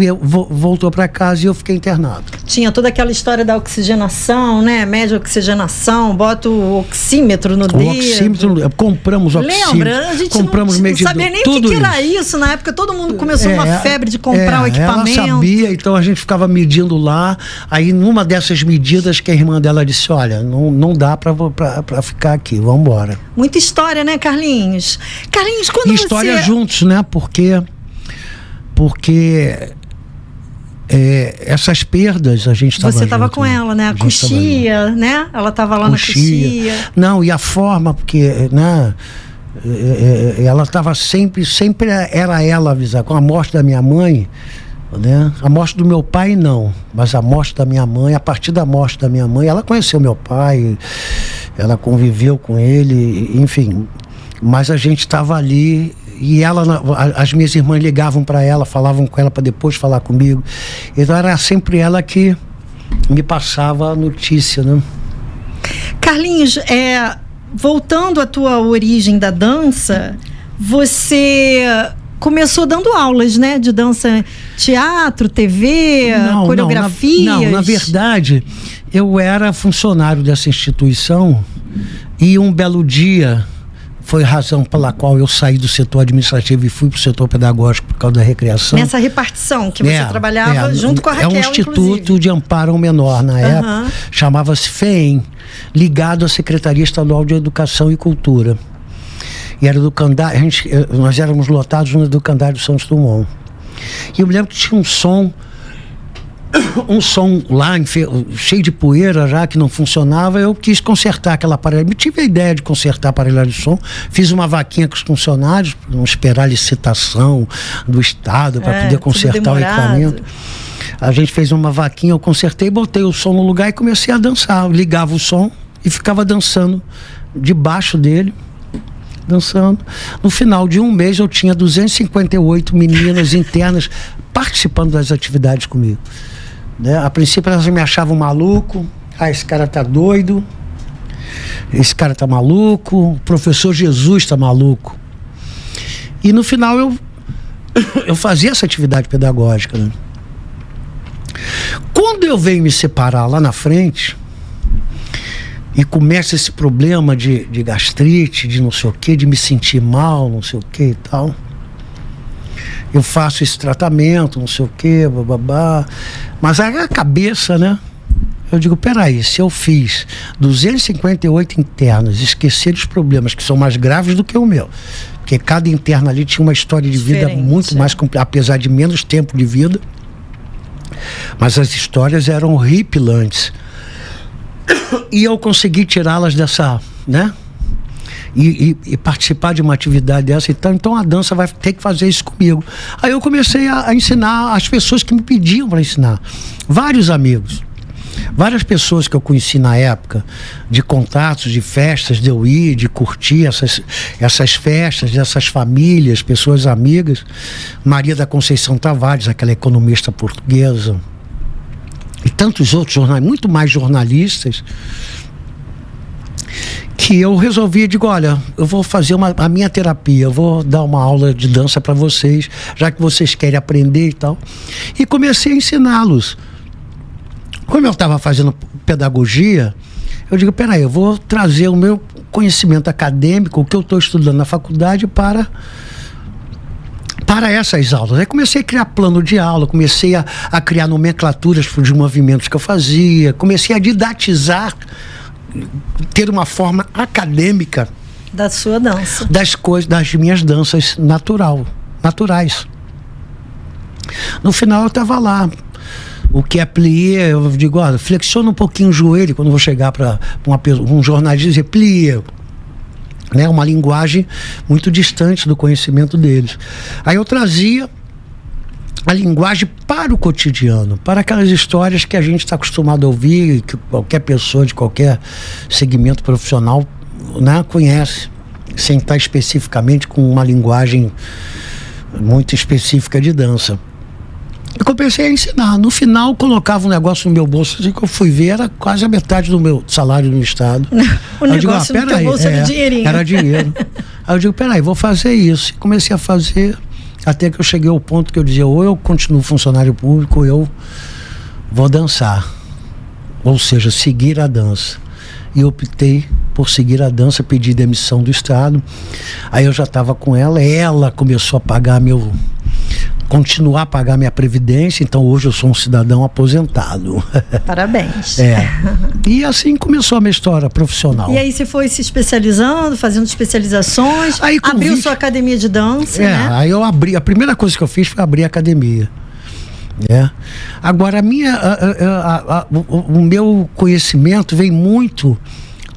voltou para casa e eu fiquei internado. Tinha toda aquela história da oxigenação, né? Média oxigenação, bota o oxímetro no dedo. O oxímetro, compramos oxímetro. Lembra? A gente compramos não sabia nem o que era isso na época. Todo mundo começou uma febre de comprar o equipamento. Ela sabia, então a gente ficava medindo lá. Aí numa dessas medidas que a irmã dela disse, olha, não dá para ficar aqui, vamos embora. Muita história, né, Carlinhos? Carlinhos, quando e história juntos, né? Porque essas perdas a gente estava Você estava com ela, né? A coxia, né? Ela estava lá na coxia. Não, e a forma, porque, né? Ela estava sempre era ela avisar. Com a morte da minha mãe, né? A morte do meu pai não, mas a morte da minha mãe, a partir da morte da minha mãe, ela conheceu meu pai, ela conviveu com ele, enfim. Mas a gente estava ali. E as minhas irmãs ligavam para ela, falavam com ela para depois falar comigo. Então era sempre ela que me passava a notícia, né? Carlinhos, voltando à tua origem da dança, você começou dando aulas, né? De dança, teatro, TV, coreografias. Não, na verdade, eu era funcionário dessa instituição e um belo dia... Foi a razão pela qual eu saí do setor administrativo e fui para o setor pedagógico por causa da recreação. Nessa repartição que você trabalhava junto com a Raquel, um instituto de amparo ao menor na época, chamava-se FEEM, ligado à Secretaria Estadual de Educação e Cultura. E era do Candário, nós éramos lotados no Educandário Santos Dumont. E eu me lembro que tinha um som lá cheio de poeira já, que não funcionava. Eu quis consertar aquela aparelhagem, tive a ideia de consertar a aparelhagem de som, fiz uma vaquinha com os funcionários para não esperar a licitação do Estado para poder consertar o equipamento. A gente fez uma vaquinha, eu consertei, botei o som no lugar e comecei a dançar. Eu ligava o som e ficava dançando debaixo dele, dançando. No final de um mês eu tinha 258 meninas internas participando das atividades comigo, né? A princípio elas me achavam maluco. Esse cara tá doido, esse cara tá maluco, o professor Jesus tá maluco. E no final eu fazia essa atividade pedagógica, né? Quando eu venho me separar lá na frente e começa esse problema de gastrite, de não sei o que, de me sentir mal, não sei o que e tal, eu faço esse tratamento, não sei o que, bababá. Mas aí a cabeça, né? Eu digo, peraí, se eu fiz 258 internas, esquecer os problemas que são mais graves do que o meu, porque cada interna ali tinha uma história de vida muito mais complicada, apesar de menos tempo de vida, mas as histórias eram horripilantes. E eu consegui tirá-las dessa, né? E participar de uma atividade dessa, então a dança vai ter que fazer isso comigo. Aí eu comecei a ensinar as pessoas que me pediam para ensinar. Vários amigos, várias pessoas que eu conheci na época, de contatos, de festas, de eu ir, de curtir essas festas, dessas famílias, pessoas amigas. Maria da Conceição Tavares, aquela economista portuguesa, e tantos outros jornalistas, muito mais jornalistas, que eu resolvi, digo, olha, eu vou fazer a minha terapia, eu vou dar uma aula de dança para vocês, já que vocês querem aprender e tal. E comecei a ensiná-los. Como eu estava fazendo pedagogia, eu digo, peraí, eu vou trazer o meu conhecimento acadêmico, o que eu estou estudando na faculdade para essas aulas. Aí comecei a criar plano de aula, comecei a criar nomenclaturas dos movimentos que eu fazia, comecei a didatizar, ter uma forma acadêmica da sua dança, das minhas danças naturais. No final eu estava lá. O que é plié, eu digo, olha, flexiona um pouquinho o joelho quando eu vou chegar para um jornalista e dizer plié. Né, uma linguagem muito distante do conhecimento deles. Aí eu trazia a linguagem para o cotidiano, para aquelas histórias que a gente está acostumado a ouvir, que qualquer pessoa de qualquer segmento profissional, né, conhece, sem estar especificamente com uma linguagem muito específica de dança. Eu comecei a ensinar. No final, colocava um negócio no meu bolso, assim, que eu fui ver, era quase a metade do meu salário no estado. O negócio no teu bolso era dinheirinho. Era dinheiro. Aí eu digo, peraí, vou fazer isso. E comecei a fazer, até que eu cheguei ao ponto que eu dizia, ou eu continuo funcionário público, ou eu vou dançar. Ou seja, seguir a dança. E eu optei por seguir a dança, pedi demissão do estado. Aí eu já estava com ela começou a pagar continuar a pagar minha previdência, então hoje eu sou um cidadão aposentado. Parabéns. E assim começou a minha história profissional. E aí você foi se especializando, fazendo especializações, aí, abriu sua academia de dança, né? Aí eu abri, a primeira coisa que eu fiz foi abrir a academia. Agora, o meu conhecimento vem muito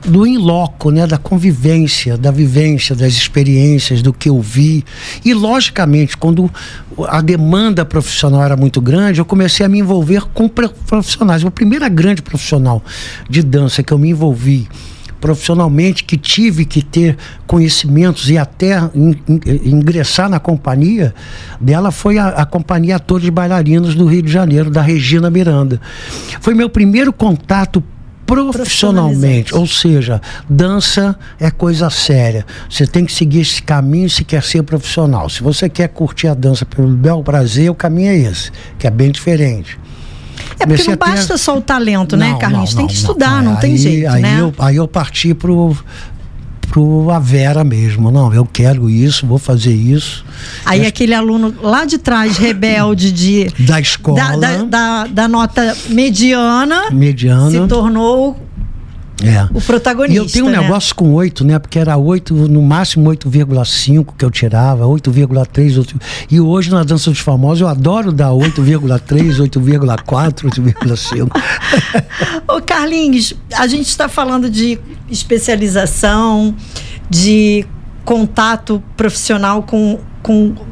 do in loco, né, da convivência, da vivência, das experiências, do que eu vi. E, logicamente, quando a demanda profissional era muito grande, eu comecei a me envolver com profissionais. A primeira grande profissional de dança que eu me envolvi profissionalmente, que tive que ter conhecimentos e até ingressar na companhia dela, foi a Companhia Atores Bailarinos do Rio de Janeiro, da Regina Miranda. Foi meu primeiro contato profissionalmente, ou seja, dança é coisa séria. Você tem que seguir esse caminho se quer ser profissional. Se você quer curtir a dança pelo bel prazer, o caminho é esse, que é bem diferente. Porque não basta só o talento, né, Carlinhos? Tem que estudar, não tem jeito, né? Aí eu parti pro a Vera mesmo. Não, eu quero isso, vou fazer isso. Aí aquele aluno lá de trás, rebelde da escola, da nota mediana, se tornou o protagonista. E eu tenho um negócio com 8, né? Porque era 8, no máximo 8,5 que eu tirava, 8,3. E hoje na Dança dos Famosos eu adoro dar 8,3, 8,4, 8,5. Ô Carlinhos, a gente está falando de especialização, de contato profissional com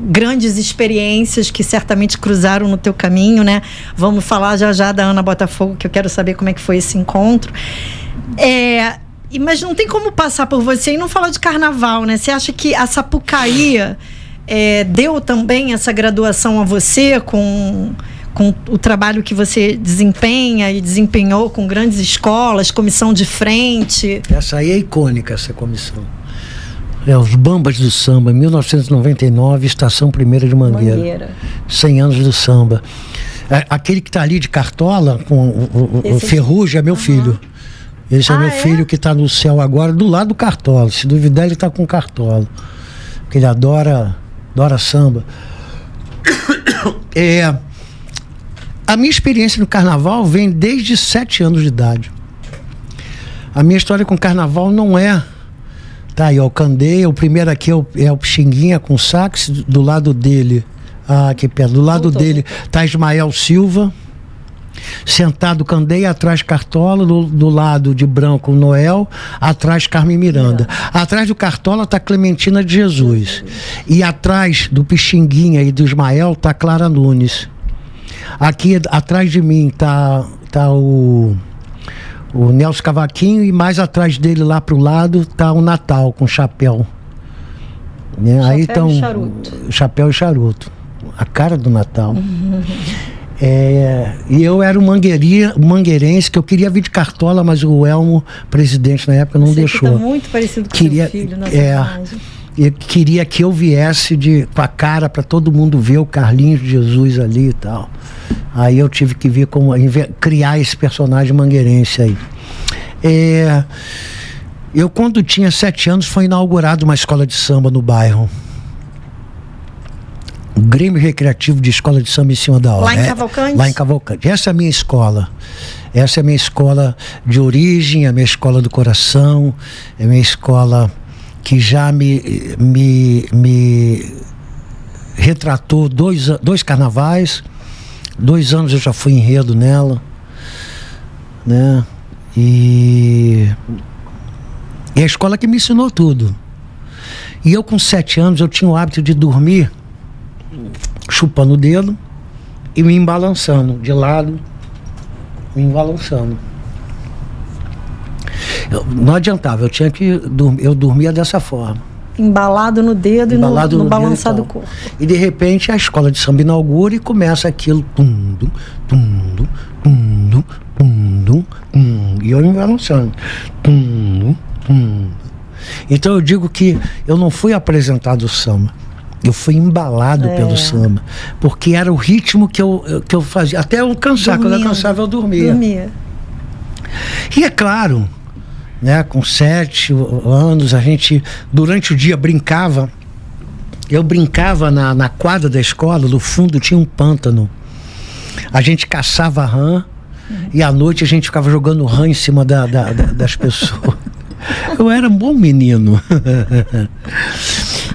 grandes experiências que certamente cruzaram no teu caminho, né? Vamos falar já da Ana Botafogo, que eu quero saber como é que foi esse encontro. Mas não tem como passar por você e não falar de carnaval, né? Você acha que a Sapucaí deu também essa graduação a você com o trabalho que você desempenha e desempenhou com grandes escolas, comissão de frente? Essa aí é icônica, essa comissão. Os Bambas do Samba, 1999, Estação Primeira de Mangueira. 100 anos do samba. Aquele que está ali de cartola, com o Ferrugem, é meu filho. Esse é meu filho que está no céu agora, do lado do cartola. Se duvidar, ele está com cartola. Porque ele adora samba. A minha experiência no carnaval vem desde 7 anos de idade. A minha história com carnaval não é... Tá aí, ó, o Candeia, o primeiro aqui é o Pixinguinha com sax, do lado dele, aqui perto, do lado dele tá Ismael Silva, sentado Candeia, atrás Cartola, do lado de branco Noel, atrás Carmen Miranda. Atrás do Cartola tá Clementina de Jesus. E atrás do Pixinguinha e do Ismael tá Clara Nunes. Aqui atrás de mim tá o Nelson Cavaquinho, e mais atrás dele, lá pro lado, tá o Natal com chapéu. Né? Aí estão chapéu e charuto. A cara do Natal. E eu era um mangueirense, que eu queria vir de Cartola, mas o Elmo, presidente na época, não deixou. Tá muito parecido com seu filho nessa imagem. Ele queria que eu viesse com a cara para todo mundo ver o Carlinhos de Jesus ali e tal. Aí eu tive que vir criar esse personagem mangueirense aí. Eu, quando tinha 7 anos, foi inaugurada uma escola de samba no bairro. O Grêmio Recreativo de Escola de Samba em Cima da Hora. Lá em Cavalcante? Lá em Cavalcante. Essa é a minha escola. Essa é a minha escola de origem, a minha escola do coração, é a minha escola que já me retratou 2 carnavais. 2 anos eu já fui enredo nela, né? E a escola que me ensinou tudo. E eu, com 7 anos, eu tinha o hábito de dormir chupando o dedo e me embalançando de lado, me embalançando. Não adiantava, eu tinha que dormir, eu dormia dessa forma. Embalado no dedo e no balançar do corpo. E de repente a escola de samba inaugura e começa aquilo. E eu me balançando. Então eu digo que eu não fui apresentado ao samba. Eu fui embalado pelo samba. Porque era o ritmo que eu fazia. Até eu cansar. Quando eu cansava, eu dormia. E é claro, né, com 7 anos, a gente, durante o dia, brincava. Eu brincava na quadra da escola, no fundo tinha um pântano. A gente caçava rã e à noite a gente ficava jogando rã em cima das pessoas. Eu era um bom menino.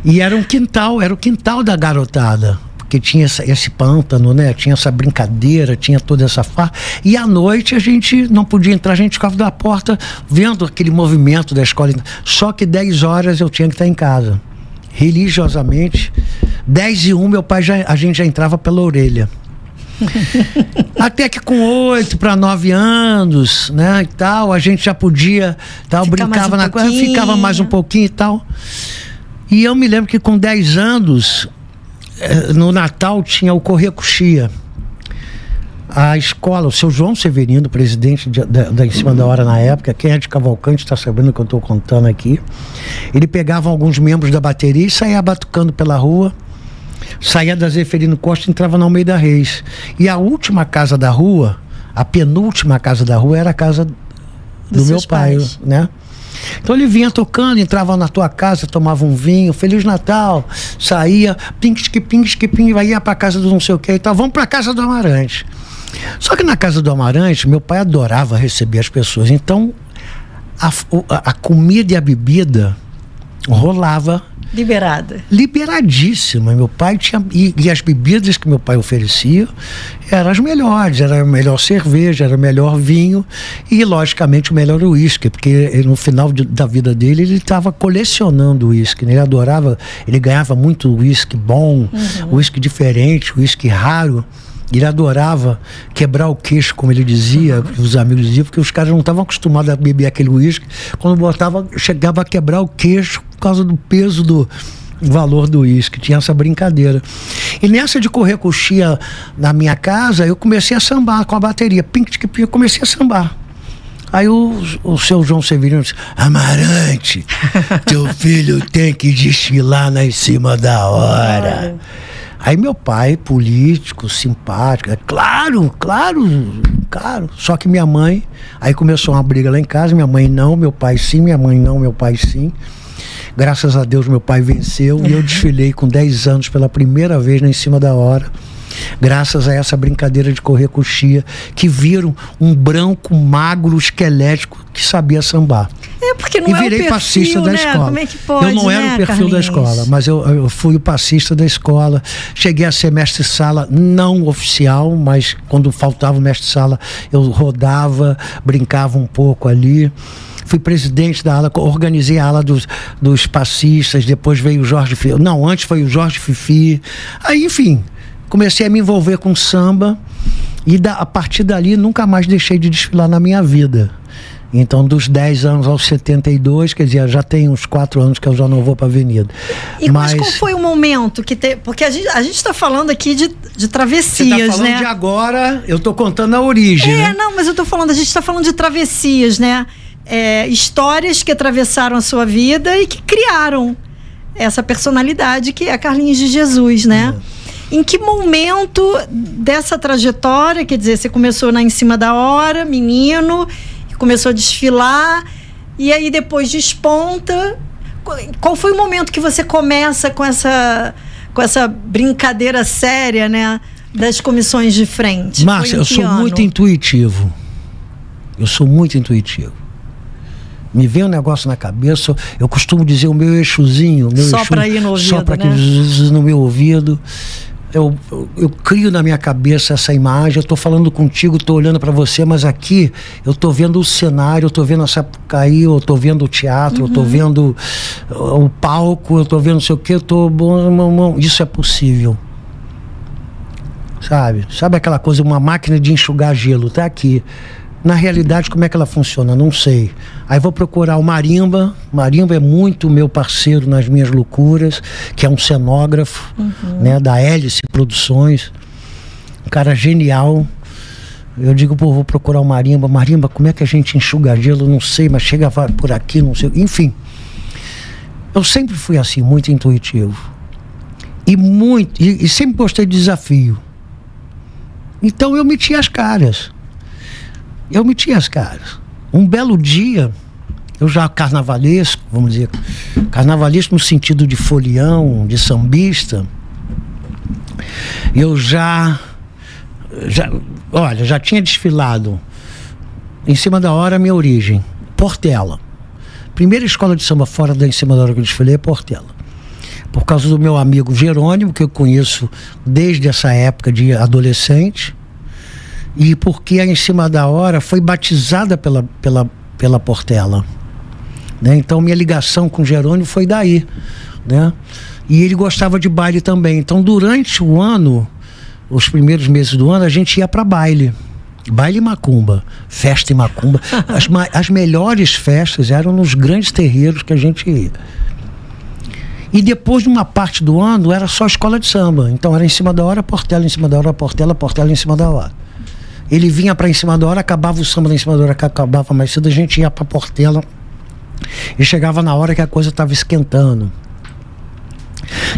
E era o quintal da garotada. Porque tinha esse pântano, né? Tinha essa brincadeira, tinha toda essa farra. E à noite a gente não podia entrar, a gente ficava da porta vendo aquele movimento da escola. Só que 10 horas eu tinha que estar em casa. Religiosamente. 10h01 a gente já entrava pela orelha. Até que com 8 para 9 anos, né, e tal, a gente já podia, tal, brincava na coisa, ficava mais um pouquinho e tal. E eu me lembro que com 10 anos, no Natal, tinha o Correr Coxia. A escola, o seu João Severino, presidente da Em Cima da Hora na época, quem é de Cavalcante está sabendo o que eu estou contando aqui. Ele pegava alguns membros da bateria e saía batucando pela rua. Saía da Zeferino Costa e entrava no Almeida Reis. E a última casa da rua, a penúltima casa da rua, era a casa do meu pai, né? Então ele vinha tocando, entrava na tua casa, tomava um vinho, Feliz Natal, saía, ia pra casa do não sei o que e tal, vamos pra casa do Amarante. Só que na casa do Amarante, meu pai adorava receber as pessoas, então a comida e a bebida rolava liberadíssima. Meu pai tinha e as bebidas que meu pai oferecia eram as melhores, era a melhor cerveja, era o melhor vinho e logicamente o melhor uísque, porque ele, no final da vida dele ele estava colecionando uísque, né? Ele adorava, ele ganhava muito uísque bom, uísque diferente, uísque raro. Ele adorava quebrar o queixo, como ele dizia, os amigos diziam, porque os caras não estavam acostumados a beber aquele uísque. Quando botava, chegava a quebrar o queixo por causa do peso do valor do uísque. Tinha essa brincadeira. E nessa de Correr Coxia na minha casa, eu comecei a sambar com a bateria. Eu comecei a sambar. Aí o seu João Severino disse: Amarante, teu filho tem que desfilar lá em cima da hora. Aí meu pai, político, simpático, claro. Só que minha mãe, aí começou uma briga lá em casa, minha mãe não, meu pai sim, minha mãe não, meu pai sim. Graças a Deus meu pai venceu e eu desfilei com 10 anos pela primeira vez na Em Cima da Hora. Graças a essa brincadeira de Correr Coxia, que viram um branco, magro, esquelético que sabia sambar. Porque não e virei é o perfil, passista da escola. Como é que pode, eu não era o perfil Carlinhos? Da escola, mas eu fui o passista da escola. Cheguei a ser mestre-sala, não oficial, mas quando faltava o mestre-sala, eu rodava, brincava um pouco ali. Fui presidente da ala, organizei a ala dos passistas, depois veio o Jorge Fifi. Não, antes foi o Jorge Fifi. Aí, enfim, comecei a me envolver com samba e a partir dali nunca mais deixei de desfilar na minha vida. Então, dos 10 anos aos 72, quer dizer, já tem uns 4 anos que eu já não vou para a avenida. Mas qual foi o momento que porque a gente está falando aqui de de travessias, Você tá falando né? de agora, eu tô contando a origem, né? Não, mas eu tô falando, a gente tá falando de travessias, né? Histórias que atravessaram a sua vida e que criaram essa personalidade que é a Carlinhos de Jesus, né? Em que momento dessa trajetória, quer dizer, você começou Em Cima da Hora, menino, começou a desfilar, e aí depois desponta. Qual foi o momento que você começa com essa brincadeira séria, né? Das comissões de frente? Márcia, eu sou muito intuitivo. Eu sou muito intuitivo. Me vem um negócio na cabeça, eu costumo dizer o meu eixozinho. Só para ir no ouvido, só para né? que no meu ouvido. Eu crio na minha cabeça essa imagem, eu estou falando contigo, estou olhando para você, mas aqui eu estou vendo o cenário, eu estou vendo a Sapucaí, eu estou vendo o teatro, eu estou vendo o palco, eu estou vendo não sei o que, isso é possível. Sabe aquela coisa, uma máquina de enxugar gelo, tá aqui. Na realidade, como é que ela funciona? Não sei. Aí vou procurar o Marimba. Marimba é muito meu parceiro nas minhas loucuras, que é um cenógrafo, né, da Hélice Produções. Um cara genial. Eu digo, vou procurar o Marimba. Marimba, como é que a gente enxuga gelo? Não sei, mas chega por aqui, não sei. Enfim. Eu sempre fui assim, muito intuitivo. E sempre gostei de desafio. Então eu meti as caras. Um belo dia, eu já carnavalesco, vamos dizer, carnavalesco no sentido de folião, de sambista, eu já tinha desfilado Em Cima da Hora, minha origem, Portela. Primeira escola de samba fora da Em Cima da Hora que eu desfilei é Portela. Por causa do meu amigo Jerônimo, que eu conheço desde essa época de adolescente, e porque a Em Cima da Hora foi batizada pela Portela, né? Então minha ligação com o Jerônimo foi daí, né? E ele gostava de baile também. Então durante o ano, os primeiros meses do ano, a gente ia para baile e macumba, festa e macumba. As melhores festas eram nos grandes terreiros que a gente ia. E depois de uma parte do ano era só escola de samba. Então era Em Cima da Hora, Portela, Em Cima da Hora, Portela, Portela, Em Cima da Hora. Ele vinha para Em Cima da Hora, acabava o samba da Em Cima da Hora, que acabava mais cedo, a gente ia para Portela e chegava na hora que a coisa estava esquentando.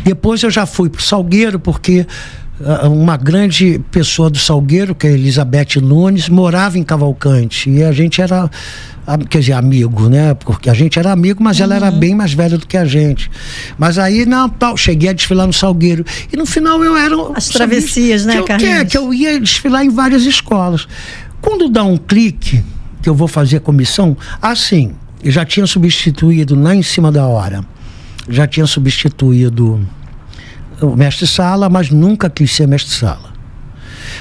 Depois eu já fui para o Salgueiro, porque uma grande pessoa do Salgueiro, que é Elizabeth Nunes, morava em Cavalcante, e a gente era, quer dizer, amigo, né? Porque a gente era amigo, mas ela era bem mais velha do que a gente. Mas aí, cheguei a desfilar no Salgueiro. E no final eu era... As travessias, né, Carlinhos? Que eu ia desfilar em várias escolas. Quando dá um clique, que eu vou fazer a comissão, assim, eu já tinha substituído Em Cima da Hora. Já tinha substituído o mestre-sala, mas nunca quis ser mestre-sala.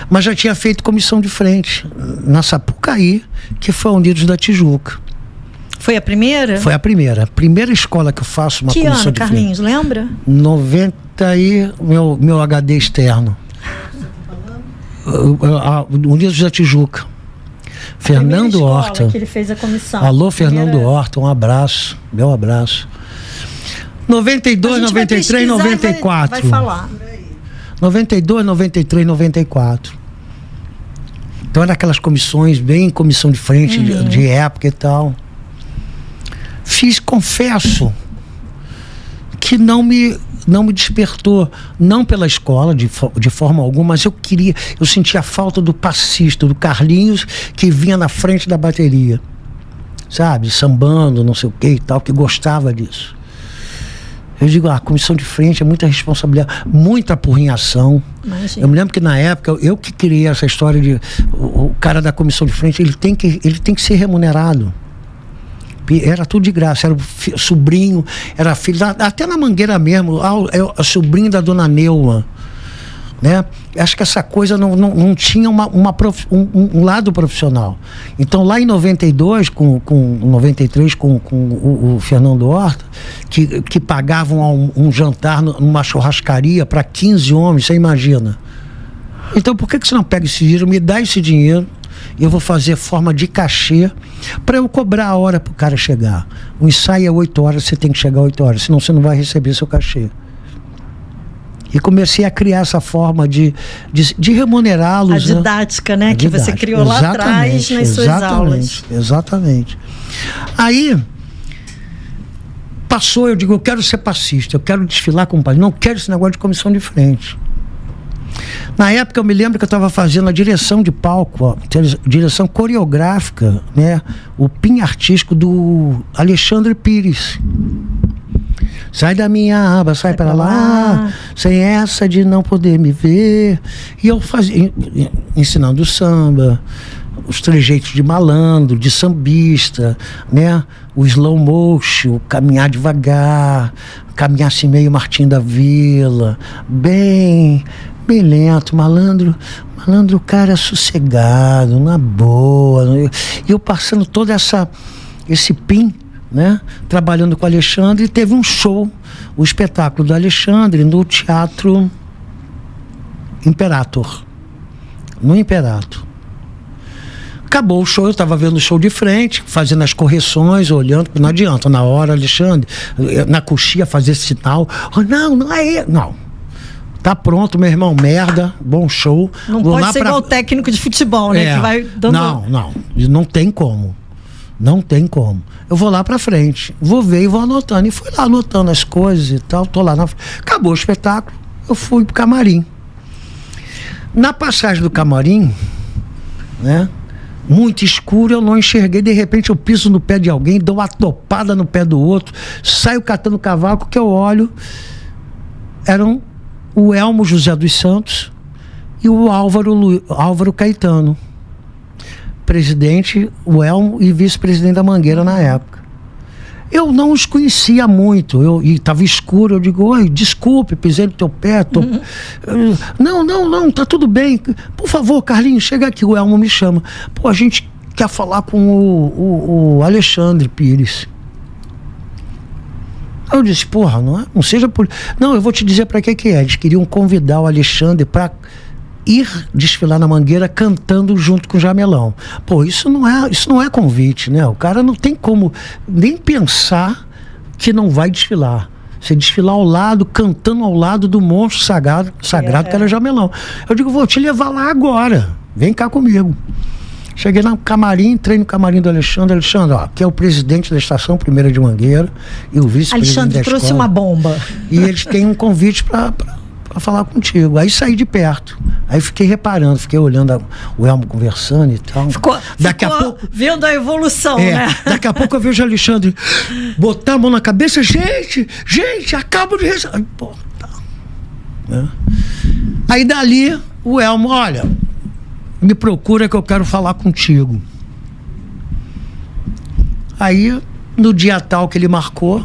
Mas já tinha feito comissão de frente na Sapucaí, que foi a Unidos da Tijuca. Foi a primeira? Foi a primeira escola que eu faço uma comissão de frente. Que ano, Carlinhos, lembra? 90 e meu HD externo. Unidos da Tijuca. Fernando Horta. Que ele fez a comissão. Alô, Fernando Horta, um abraço, meu abraço. 92, 93, 94. Vai falar. 92, 93, 94. Então eram aquelas comissões, bem comissão de frente, de época e tal. Confesso que não me despertou, não pela escola de forma alguma, mas eu sentia a falta do passista, do Carlinhos, que vinha na frente da bateria, sabe, sambando, não sei o que e tal, que gostava disso. Eu digo, a comissão de frente é muita responsabilidade, muita apurrinhação. Imagina. Eu me lembro que na época, eu que criei essa história de o cara da comissão de frente, ele tem que ser remunerado. Era tudo de graça, era sobrinho, era filho, até na Mangueira mesmo, a sobrinho da dona Neuma, né? Acho que essa coisa não tinha um lado profissional. Então lá em 92, com 93, com o Fernando Horta, que pagavam um jantar numa churrascaria para 15 homens, você imagina. Então por que você não pega esse dinheiro, me dá esse dinheiro, eu vou fazer forma de cachê para eu cobrar a hora pro cara chegar. O ensaio é 8 horas, você tem que chegar 8 horas, senão você não vai receber seu cachê. E comecei a criar essa forma de remunerá-los. A didática, né? Que você criou lá atrás nas suas aulas. Exatamente. Aí, passou, eu digo, eu quero ser passista, eu quero desfilar como passista, não quero esse negócio de comissão de frente. Na época eu me lembro que eu estava fazendo a direção de palco, ó, direção coreográfica, né? O PIN artístico do Alexandre Pires. Sai da minha aba, sai para lá, sem essa de não poder me ver. E eu fazia, ensinando samba, os trejeitos de malandro, de sambista, né? O slow motion, caminhar devagar, caminhar assim meio Martim da Vila, bem lento, malandro, o cara sossegado, na boa. E eu passando todo esse PIN, né? Trabalhando com o Alexandre, e teve um show, o espetáculo do Alexandre no Teatro Imperator. No Imperator. Acabou o show, eu estava vendo o show de frente, fazendo as correções, olhando, não adianta, na hora, Alexandre, na coxinha, fazer sinal. Não é. Não. Tá pronto, meu irmão, merda, bom show. Não pode ser igual o técnico de futebol, né? Que vai dando... Não tem como. Não tem como. Eu vou lá pra frente, vou ver e vou anotando. E fui lá anotando as coisas e tal, tô lá na frente. Acabou o espetáculo, eu fui pro camarim. Na passagem do camarim, né? Muito escuro, eu não enxerguei, de repente eu piso no pé de alguém, dou uma topada no pé do outro, saio catando cavaco, que eu olho, eram o Elmo José dos Santos e o Álvaro Caetano, presidente, o Elmo, e vice-presidente da Mangueira na época. Eu não os conhecia muito, e estava escuro, eu digo, oi, desculpe, pisei no teu pé, Não, tá tudo bem, por favor, Carlinhos, chega aqui, o Elmo me chama. Pô, a gente quer falar com o Alexandre Pires. Eu disse, porra, não seja por... Não, eu vou te dizer para que é. Eles queriam convidar o Alexandre para ir desfilar na Mangueira cantando junto com o Jamelão. Pô, isso não é convite, né? O cara não tem como nem pensar que não vai desfilar. Você desfilar ao lado, cantando ao lado do monstro sagrado que era Jamelão. Eu digo, vou te levar lá agora. Vem cá comigo. Cheguei no camarim, entrei no camarim do Alexandre, ó, que é o presidente da Estação Primeira de Mangueira e o vice-presidente Alexandre da escola. trouxe uma bomba. E eles têm um convite para falar contigo. Aí saí de perto. Aí fiquei reparando, fiquei olhando o Elmo conversando e tal. Ficou a pouco vendo a evolução, né? Daqui a pouco eu vejo o Alexandre botar a mão na cabeça, gente, acabo de receber. Aí, pô, tá. Aí dali, o Elmo, olha, me procura que eu quero falar contigo. Aí, no dia tal que ele marcou,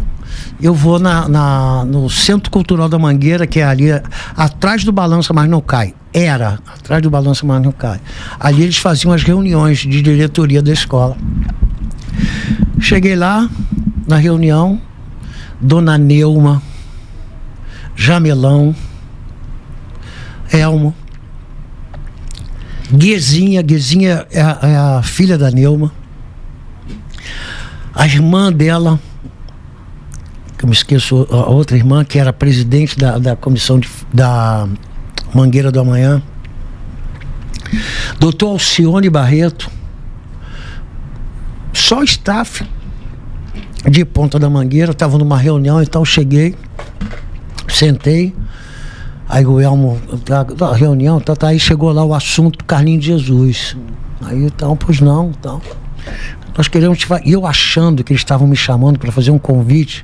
eu vou no Centro Cultural da Mangueira, que é ali atrás do Balança Mas Não Cai. Era atrás do Balança Mas Não Cai. Ali eles faziam as reuniões de diretoria da escola. Cheguei lá, na reunião, Dona Neuma, Jamelão, Elmo, Guezinha é a filha da Neuma, a irmã dela, que eu me esqueço, a outra irmã, que era presidente da comissão da Mangueira do Amanhã, doutor Alcione Barreto, só staff de Ponta da Mangueira. Estava numa reunião e tal, cheguei, sentei, aí o Elmo, a reunião, aí chegou lá o assunto Carlinhos de Jesus. Aí então, pois não, então, nós queremos, e eu achando que eles estavam me chamando para fazer um convite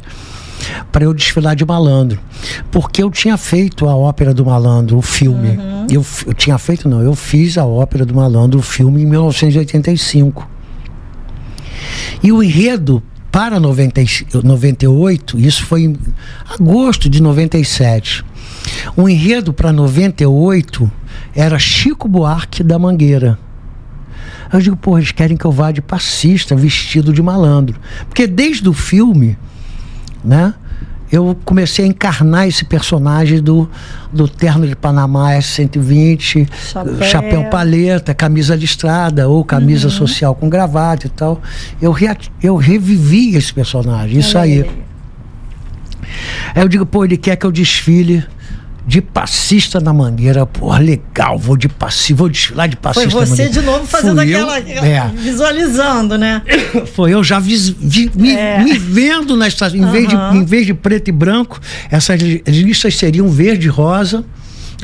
para eu desfilar de malandro, porque eu tinha feito a Ópera do Malandro, o filme. Eu fiz a Ópera do Malandro, o filme, em 1985. E o enredo para 98, isso foi em agosto de 97. O enredo para 98 era Chico Buarque da Mangueira. Eu digo, pô, eles querem que eu vá de passista, vestido de malandro. Porque desde o filme, né, eu comecei a encarnar esse personagem do terno de Panamá S120, chapéu paleta, camisa listrada ou camisa social com gravata e tal. Eu revivi esse personagem, isso aí. Aí eu digo, pô, ele quer que eu desfile de passista na Mangueira. Porra, legal, vou desfilar de passista na Mangueira. Foi você de novo fazendo visualizando, né? Foi eu já me vendo na estação. Em vez de preto e branco, essas listas seriam verde e rosa.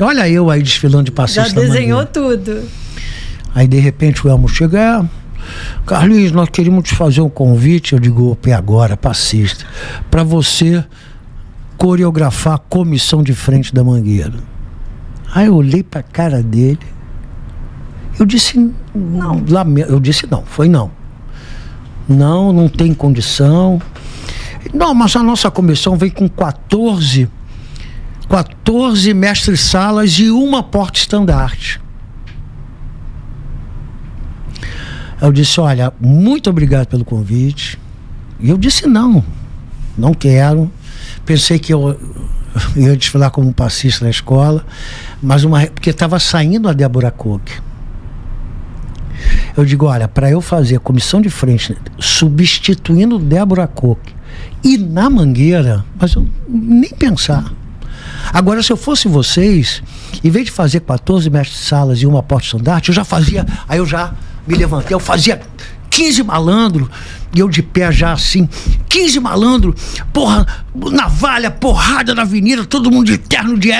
Olha eu aí desfilando de passista na Mangueira. Já desenhou tudo. Aí de repente o Elmo chega, Carlinhos, nós queríamos te fazer um convite. Eu digo, opa, agora, passista, para você coreografar a comissão de frente da Mangueira. Aí eu olhei pra cara dele, eu disse não. Eu disse não, foi não. Não tem condição. Não, mas a nossa comissão vem com 14 mestres-salas e uma porta-estandarte. Eu disse, olha, muito obrigado pelo convite. E eu disse não quero. Pensei que eu ia desfilar como um passista na escola, mas porque estava saindo a Débora Cook. Eu digo, olha, para eu fazer a comissão de frente, substituindo Débora Cook e na Mangueira, mas eu nem pensar. Agora, se eu fosse vocês, em vez de fazer 14 mestres-salas e uma porta-estandarte, eu já fazia, aí eu já me levantei, eu fazia 15 malandros, e eu de pé já assim, 15 malandros, porra, navalha, porrada na avenida, todo mundo de terno de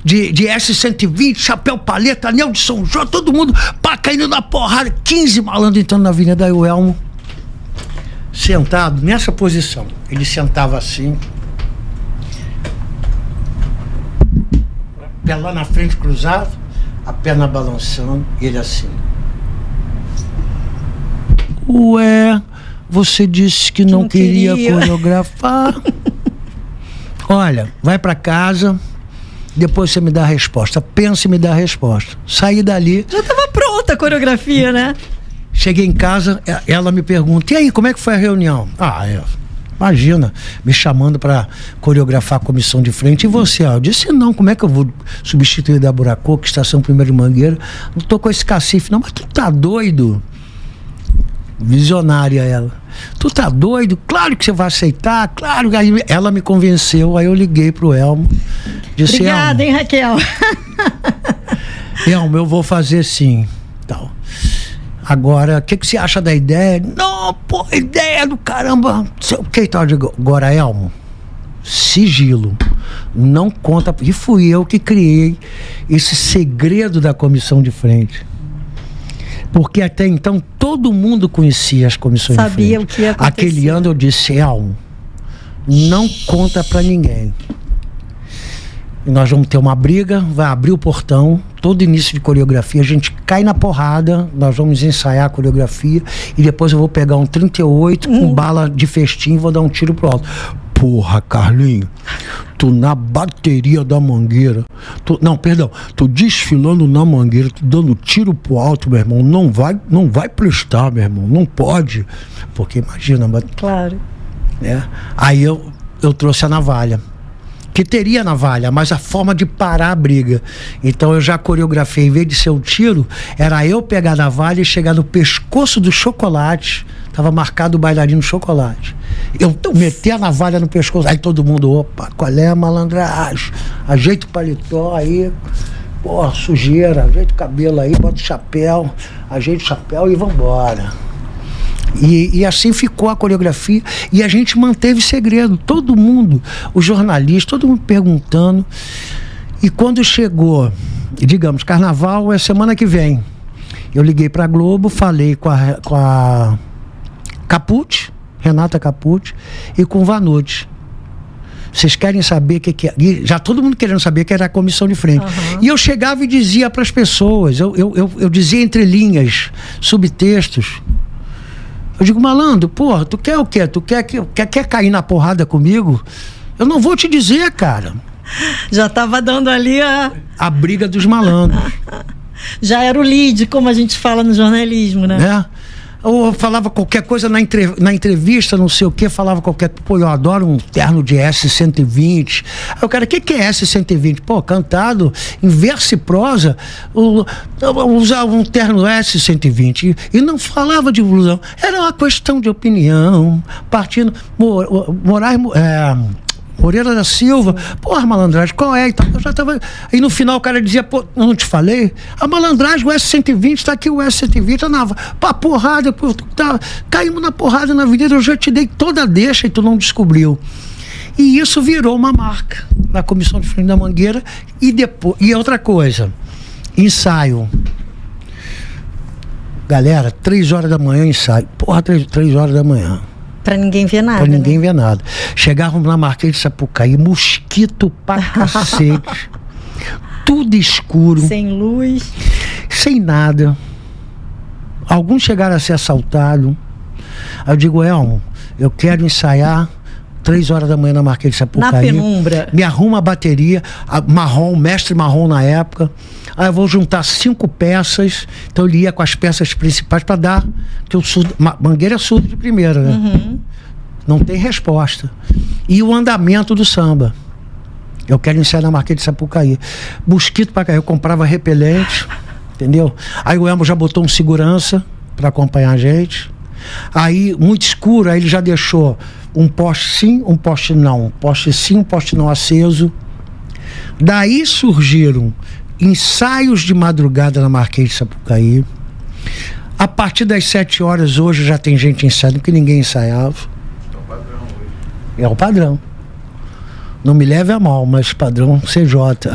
de S120, chapéu paleta, anel de São João, todo mundo caindo na porrada, 15 malandros entrando na avenida. Aí o Elmo sentado nessa posição, ele sentava assim, pé lá na frente cruzado, a perna balançando, e ele assim. Ué, você disse que não queria coreografar. Olha, vai pra casa, depois você me dá a resposta. Pensa e me dá a resposta. Saí dali. Já tava pronta a coreografia, né? Cheguei em casa, ela me pergunta, e aí, como é que foi a reunião? Imagina, me chamando para coreografar a comissão de frente. E você? Eu disse, não, como é que eu vou substituir da Buracô, que estação Primeiro Mangueira? Não tô com esse cacife, não. Mas tu tá doido? Visionária ela. Tu tá doido? Claro que você vai aceitar, claro. Aí ela me convenceu, aí eu liguei pro Elmo. Disse, obrigada, hein, Raquel? Elmo, eu vou fazer sim. Então, agora, o que você acha da ideia? Não, pô, ideia do caramba. O que tal? Agora, Elmo, sigilo. Não conta. E fui eu que criei esse segredo da comissão de frente. Porque até então todo mundo conhecia as comissões de frente. Sabia o que ia acontecer. Aquele ano eu disse, Elmo, não conta pra ninguém. E nós vamos ter uma briga, vai abrir o portão, todo início de coreografia, a gente cai na porrada, nós vamos ensaiar a coreografia e depois eu vou pegar um 38 com bala de festim e vou dar um tiro pro alto. Porra, Carlinho, tu na bateria da Mangueira, tu desfilando na Mangueira, tu dando tiro pro alto, meu irmão, não vai prestar, meu irmão, não pode, porque imagina, claro. Aí eu trouxe a navalha, que teria navalha, mas a forma de parar a briga. Então eu já coreografei, em vez de ser um tiro, era eu pegar a navalha e chegar no pescoço do Chocolate. Tava marcado o bailarino Chocolate. Eu meti a navalha no pescoço. Aí todo mundo, opa, qual é a malandragem? Ajeita o paletó aí, porra, sujeira, ajeita o cabelo aí, bota o chapéu, ajeita o chapéu e vambora. E assim ficou a coreografia e a gente manteve segredo, todo mundo, os jornalistas, todo mundo perguntando. E quando chegou, digamos, carnaval é semana que vem, eu liguei pra Globo, falei com a Capucci, Renata Capucci, e com o Vanucci. Vocês querem saber o que é? E já todo mundo querendo saber que era a comissão de frente. E eu chegava e dizia para as pessoas, eu dizia entre linhas, subtextos. Eu digo, malandro, porra, tu quer o quê? Tu quer cair na porrada comigo? Eu não vou te dizer, cara. Já tava dando ali a briga dos malandros. Já era o lead, como a gente fala no jornalismo, né? Ou falava qualquer coisa na entrevista, não sei o que, falava qualquer... Pô, eu adoro um terno de S120. Aí o cara, o que é S120? Pô, cantado em verso e prosa, usava um terno S120 e não falava de blusão. Era uma questão de opinião, partindo... Moreira da Silva. Porra, malandragem, qual é? Então, eu já tava... Aí no final o cara dizia, pô, eu não te falei? A malandragem, o S120, tá aqui o S120, pá, porrada, pô, caímos na porrada na avenida, eu já te dei toda a deixa e tu não descobriu. E isso virou uma marca na Comissão de Frente da Mangueira. E outra coisa, ensaio. Galera, 3 horas da manhã ensaio. Porra, 3 horas da manhã. Pra ninguém ver nada. Pra ninguém ver nada. Chegávamos na Marquês de Sapucaí, mosquito pra cacete. Tudo escuro. Sem luz. Sem nada. Alguns chegaram a ser assaltados. Aí eu digo, Elmo, eu quero ensaiar 3 horas da manhã na Marquês de Sapucaí. Na penumbra. Me arruma a bateria, mestre marrom na época. Aí eu vou juntar 5 peças. Então ele ia com as peças principais para dar. Porque Mangueira é surdo de primeira, né? Uhum. Não tem resposta. E o andamento do samba. Eu quero ensaiar na Marquês de Sapucaí. Mosquito para cair. Eu comprava repelente, entendeu? Aí o Elmo já botou um segurança para acompanhar a gente. Aí, muito escuro, aí ele já deixou um poste sim, um poste não. Um poste sim, um poste não aceso. Daí surgiram ensaios de madrugada na Marquês de Sapucaí. A partir das 7 horas hoje já tem gente ensaiando, porque ninguém ensaiava. É o padrão hoje. É o padrão. Não me leve a mal, mas padrão CJ.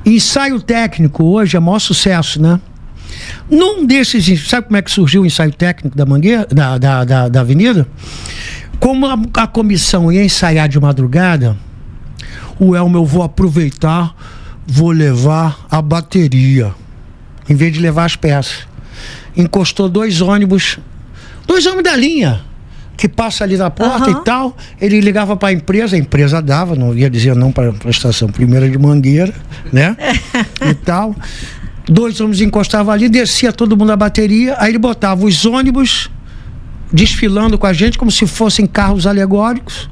Ensaio técnico hoje é maior sucesso, né? Num desses, sabe como é que surgiu o ensaio técnico da Mangueira, da Avenida? Como a comissão ia ensaiar de madrugada, o Elmo, eu vou aproveitar, vou levar a bateria, em vez de levar as peças. Encostou 2 ônibus da linha, que passa ali na porta e tal. Ele ligava para a empresa dava, não ia dizer não para a estação primeira de Mangueira, né? E tal. 2 ônibus encostavam ali, descia todo mundo a bateria, aí ele botava os ônibus desfilando com a gente como se fossem carros alegóricos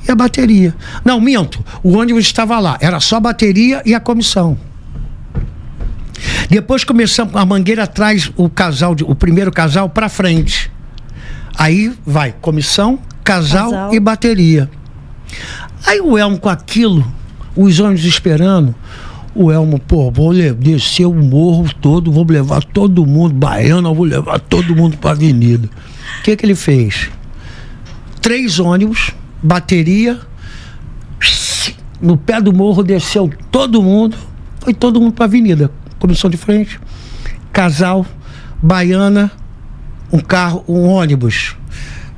e a bateria. Não, minto, o ônibus estava lá, era só a bateria e a comissão. Depois começamos, a Mangueira traz o primeiro casal para frente. Aí vai comissão, casal e bateria. Aí o Elmo com aquilo, os ônibus esperando. O Elmo, pô, vou descer o morro todo, vou levar todo mundo, baiano, vou levar todo mundo pra avenida. O que ele fez? 3 ônibus, bateria, no pé do morro desceu todo mundo, foi todo mundo pra avenida. Comissão de frente, casal, baiana, um carro, um ônibus.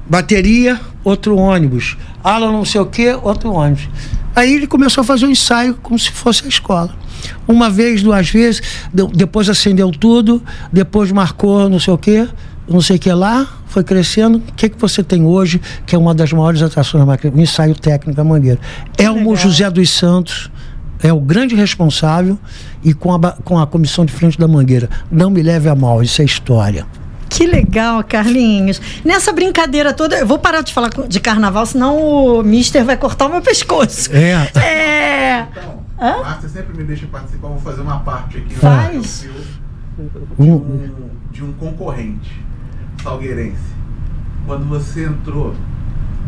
Bateria, outro ônibus. Ala não sei o que, outro ônibus. Aí ele começou a fazer um ensaio como se fosse a escola. 1 vez, 2 vezes, depois acendeu tudo, depois marcou não sei o que lá, foi crescendo. O que você tem hoje, que é uma das maiores atrações da Mangueira? O ensaio técnico da Mangueira. Elmo José dos Santos é o grande responsável e com a comissão de frente da Mangueira. Não me leve a mal, isso é história. Que legal, Carlinhos. Nessa brincadeira toda, eu vou parar de falar de carnaval, senão o mister vai cortar o meu pescoço. Então, Márcia sempre me deixa participar, vou fazer uma parte aqui. Faz. De um concorrente salgueirense. Quando você entrou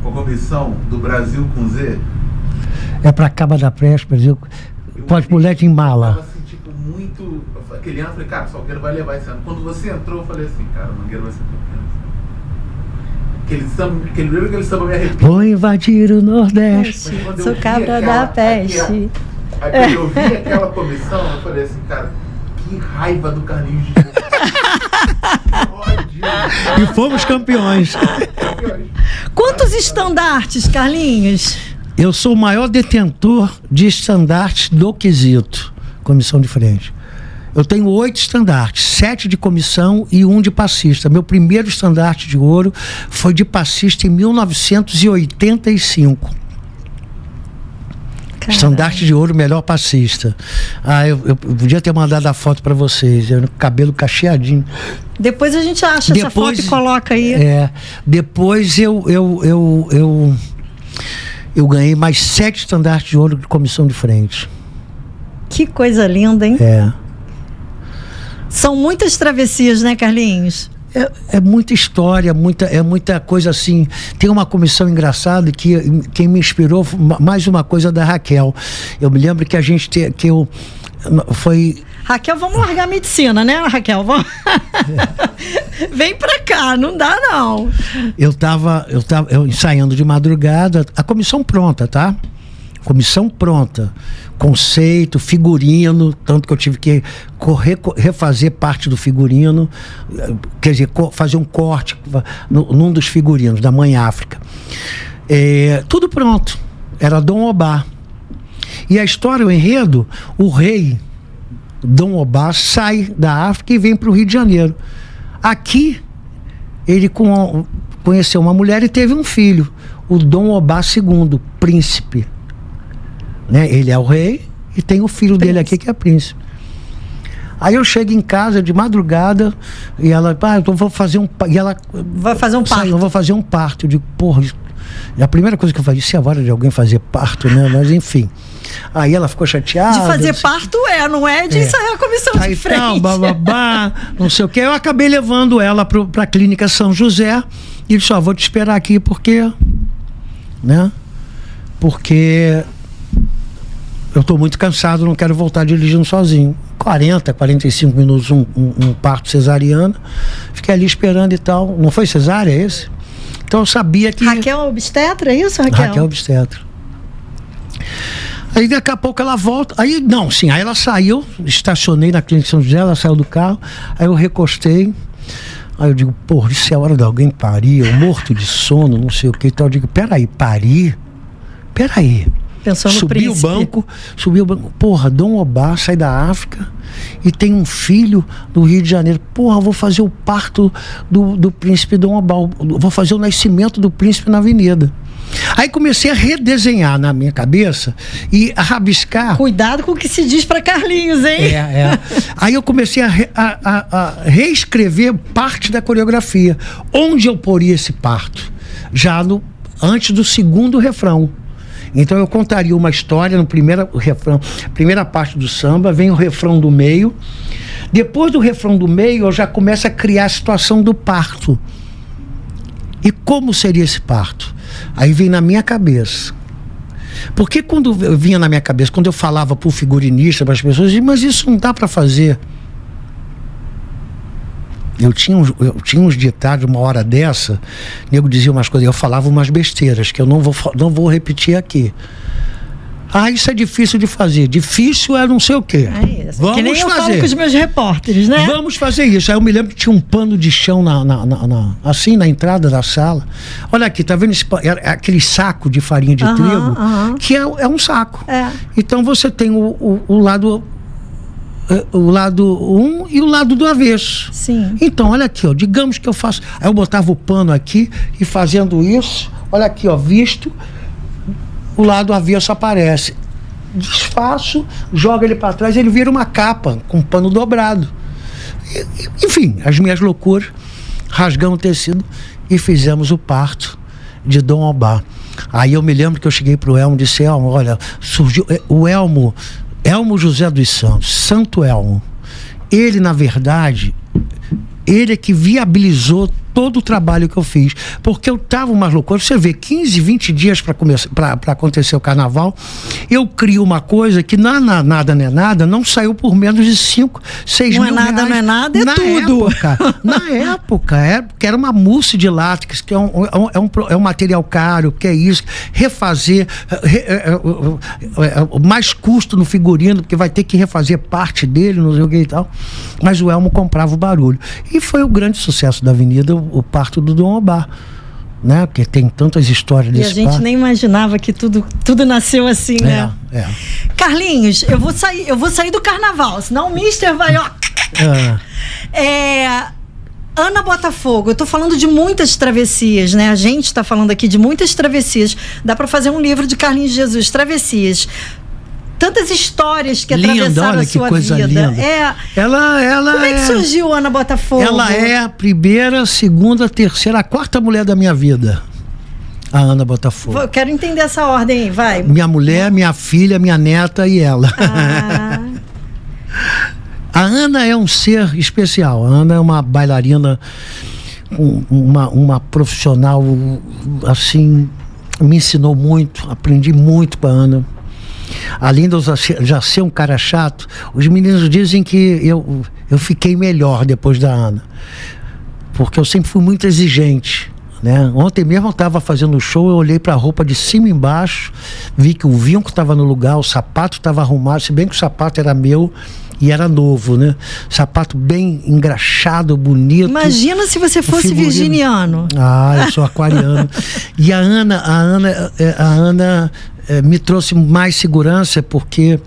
com a comissão do Brasil com Z... É pra Caba da Preste, Brasil. Pode moleque em mala. Eu tava assim, tipo, muito... Aquele ano eu falei, cara, o Salgueiro vai levar esse ano. Quando você entrou, eu falei assim, cara, o Mangueira vai ser campeão. Aquele samba me arrepia. Vou invadir o Nordeste. Sou cabra da peste. Aí quando eu vi aquela comissão, eu falei assim, cara, que raiva do Carlinhos de E fomos campeões. Quantos estandartes, Carlinhos? Eu sou o maior detentor de estandartes do quesito, comissão de frente. Eu tenho 8 estandartes, 7 de comissão e 1 de passista. Meu primeiro estandarte de ouro foi de passista em 1985. Caramba. Estandarte de ouro, melhor passista. Eu podia ter mandado a foto para vocês, cabelo cacheadinho. Depois a gente acha essa foto e coloca aí. Depois eu ganhei mais 7 estandartes de ouro de comissão de frente. Que coisa linda, hein? São muitas travessias, né, Carlinhos? É muita história, é muita coisa assim. Tem uma comissão engraçada que quem me inspirou, mais uma coisa da Raquel. Eu me lembro que Raquel, vamos largar a medicina, né, Raquel? Vamos... Vem pra cá, não dá não. Eu tava ensaiando de madrugada, a comissão pronta, tá? Comissão pronta, conceito, figurino, tanto que eu tive que refazer parte do figurino, quer dizer, fazer um corte num dos figurinos da Mãe África. Tudo pronto, era Dom Obá. E a história, o enredo, o rei Dom Obá sai da África e vem para o Rio de Janeiro. Aqui, ele conheceu uma mulher e teve um filho, o Dom Obá II, príncipe. Né? Ele é o rei e tem o filho dele aqui que é príncipe. Aí eu chego em casa de madrugada e ela, eu vou fazer um... E ela vai fazer um parto. Eu vou fazer um parto. Eu digo, porra, a primeira coisa que eu falei, isso é a hora de alguém fazer parto, né? Mas enfim. Aí ela ficou chateada. De fazer parto não é de ensaiar a comissão de frente. Então, bababá, não sei o que. Eu acabei levando ela pra clínica São José e disse, vou te esperar aqui porque... Né? Porque... eu estou muito cansado, não quero voltar dirigindo sozinho. 45 minutos um parto cesariano. Fiquei ali esperando e tal. Não foi cesárea esse? Então eu sabia que... Raquel obstetra, é isso, Raquel? Raquel obstetra. Aí daqui a pouco ela volta. Aí ela saiu, estacionei na clínica São José, ela saiu do carro. Aí eu recostei. Aí eu digo, porra, isso é a hora de alguém parir. Eu morto de sono, não sei o que. Então eu digo, peraí, parir? Peraí. Subi o banco, porra, Dom Obá sai da África e tem um filho do Rio de Janeiro. Porra, vou fazer o parto do príncipe Dom Obá, vou fazer o nascimento do príncipe na avenida. Aí comecei a redesenhar na minha cabeça e a rabiscar. Cuidado com o que se diz para Carlinhos, hein? Aí eu comecei a reescrever parte da coreografia. Onde eu poria esse parto? Já antes do segundo refrão. Então eu contaria uma história no primeiro refrão, primeira parte do samba, vem o refrão do meio. Depois do refrão do meio, eu já começo a criar a situação do parto. E como seria esse parto? Aí vem na minha cabeça. Porque quando vinha na minha cabeça, quando eu falava para o figurinista, para as pessoas, eu dizia, mas isso não dá para fazer. Eu tinha uns ditados, uma hora dessa, o nego dizia umas coisas, eu falava umas besteiras, que eu não vou repetir aqui. Isso é difícil de fazer. Difícil é não sei o quê. Vamos que nem eu fazer. Falo com os meus repórteres, né? Vamos fazer isso. Aí eu me lembro que tinha um pano de chão assim, na entrada da sala. Olha aqui, tá vendo aquele saco de farinha de trigo? Que é um saco. Então você tem o lado... o lado e o lado do avesso. Sim. Então, olha aqui, digamos que eu faço... Aí eu botava o pano aqui e fazendo isso, olha aqui, visto, o lado avesso aparece. Desfaço, jogo ele para trás, ele vira uma capa com pano dobrado. Enfim, as minhas loucuras, rasgamos o tecido e fizemos o parto de Dom Obá. Aí eu me lembro que eu cheguei pro Elmo e disse, Elmo, olha, surgiu o Elmo José dos Santos, Santo Elmo. Ele, na verdade, ele é que viabilizou todo o trabalho que eu fiz, porque eu tava uma loucura. Você vê, 15, 20 dias para acontecer o carnaval, eu crio uma coisa que nada não é nada, não saiu por menos de 5, 6 mil reais. Não é nada, é tudo. Na época, que era uma mousse de látex, que é um material caro, que é isso, refazer, mais custo no figurino, porque vai ter que refazer parte dele, não sei o que e tal, mas o Elmo comprava o barulho. E foi o grande sucesso da Avenida, o parto do Dom Obá, né? Porque tem tantas histórias desse parto. E a gente nem imaginava que tudo nasceu assim, né? Carlinhos, eu vou sair do carnaval, senão o Mister vai, Ana Botafogo, eu tô falando de muitas travessias, né? A gente tá falando aqui de muitas travessias. Dá para fazer um livro de Carlinhos Jesus, Travessias. Tantas histórias que atravessaram a sua vida. Linda. Como é que surgiu Ana Botafogo? Ela é a primeira, segunda, terceira, a quarta mulher da minha vida. A Ana Botafogo. Eu quero entender essa ordem aí, vai. Minha mulher, minha filha, minha neta e ela. A Ana é um ser especial. A Ana é uma bailarina, uma profissional, assim, me ensinou muito, aprendi muito com a Ana. Além de eu já ser um cara chato, os meninos dizem que eu fiquei melhor depois da Ana, porque eu sempre fui muito exigente, né? Ontem mesmo eu estava fazendo o show, eu olhei para a roupa de cima e embaixo, vi que o vinco estava no lugar, o sapato estava arrumado, se bem que o sapato era meu e era novo, né? Sapato bem engraxado, bonito. Imagina se você fosse virginiano. Eu sou aquariano. E a Ana me trouxe mais segurança, porque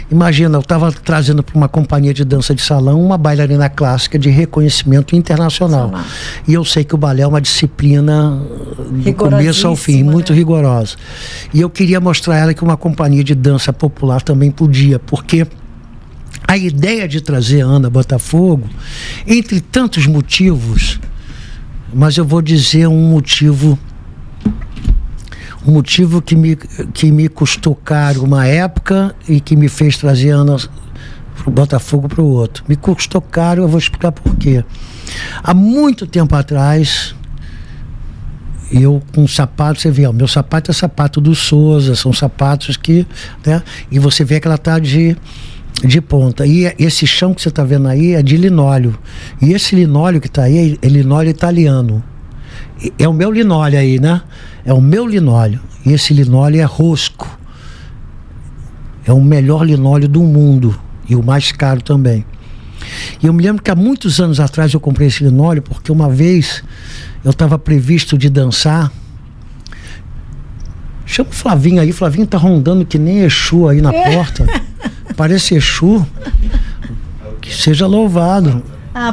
imagina, eu estava trazendo para uma companhia de dança de salão uma bailarina clássica de reconhecimento internacional. E eu sei que o balé é uma disciplina do começo ao fim, muito rigorosa. E eu queria mostrar a ela que uma companhia de dança popular também podia, porque a ideia de trazer a Ana Botafogo, entre tantos motivos, mas eu vou dizer um motivo que me custou caro uma época e que me fez trazer a Ana pro Botafogo para o outro. Me custou caro, eu vou explicar por quê. Há muito tempo atrás, eu com sapato, você vê, o meu sapato é sapato do Souza, são sapatos que, né, e você vê que ela está de ponta. E esse chão que você está vendo aí é de linóleo. E esse linóleo que está aí é linóleo italiano. É o meu linóleo aí, né? É o meu linóleo. E esse linóleo é rosco. É o melhor linóleo do mundo. E o mais caro também. E eu me lembro que há muitos anos atrás eu comprei esse linóleo, porque uma vez eu estava previsto de dançar. Chama o Flavinho aí. Flavinho tá rondando que nem Exu aí na porta. Parece Exu. Que seja louvado.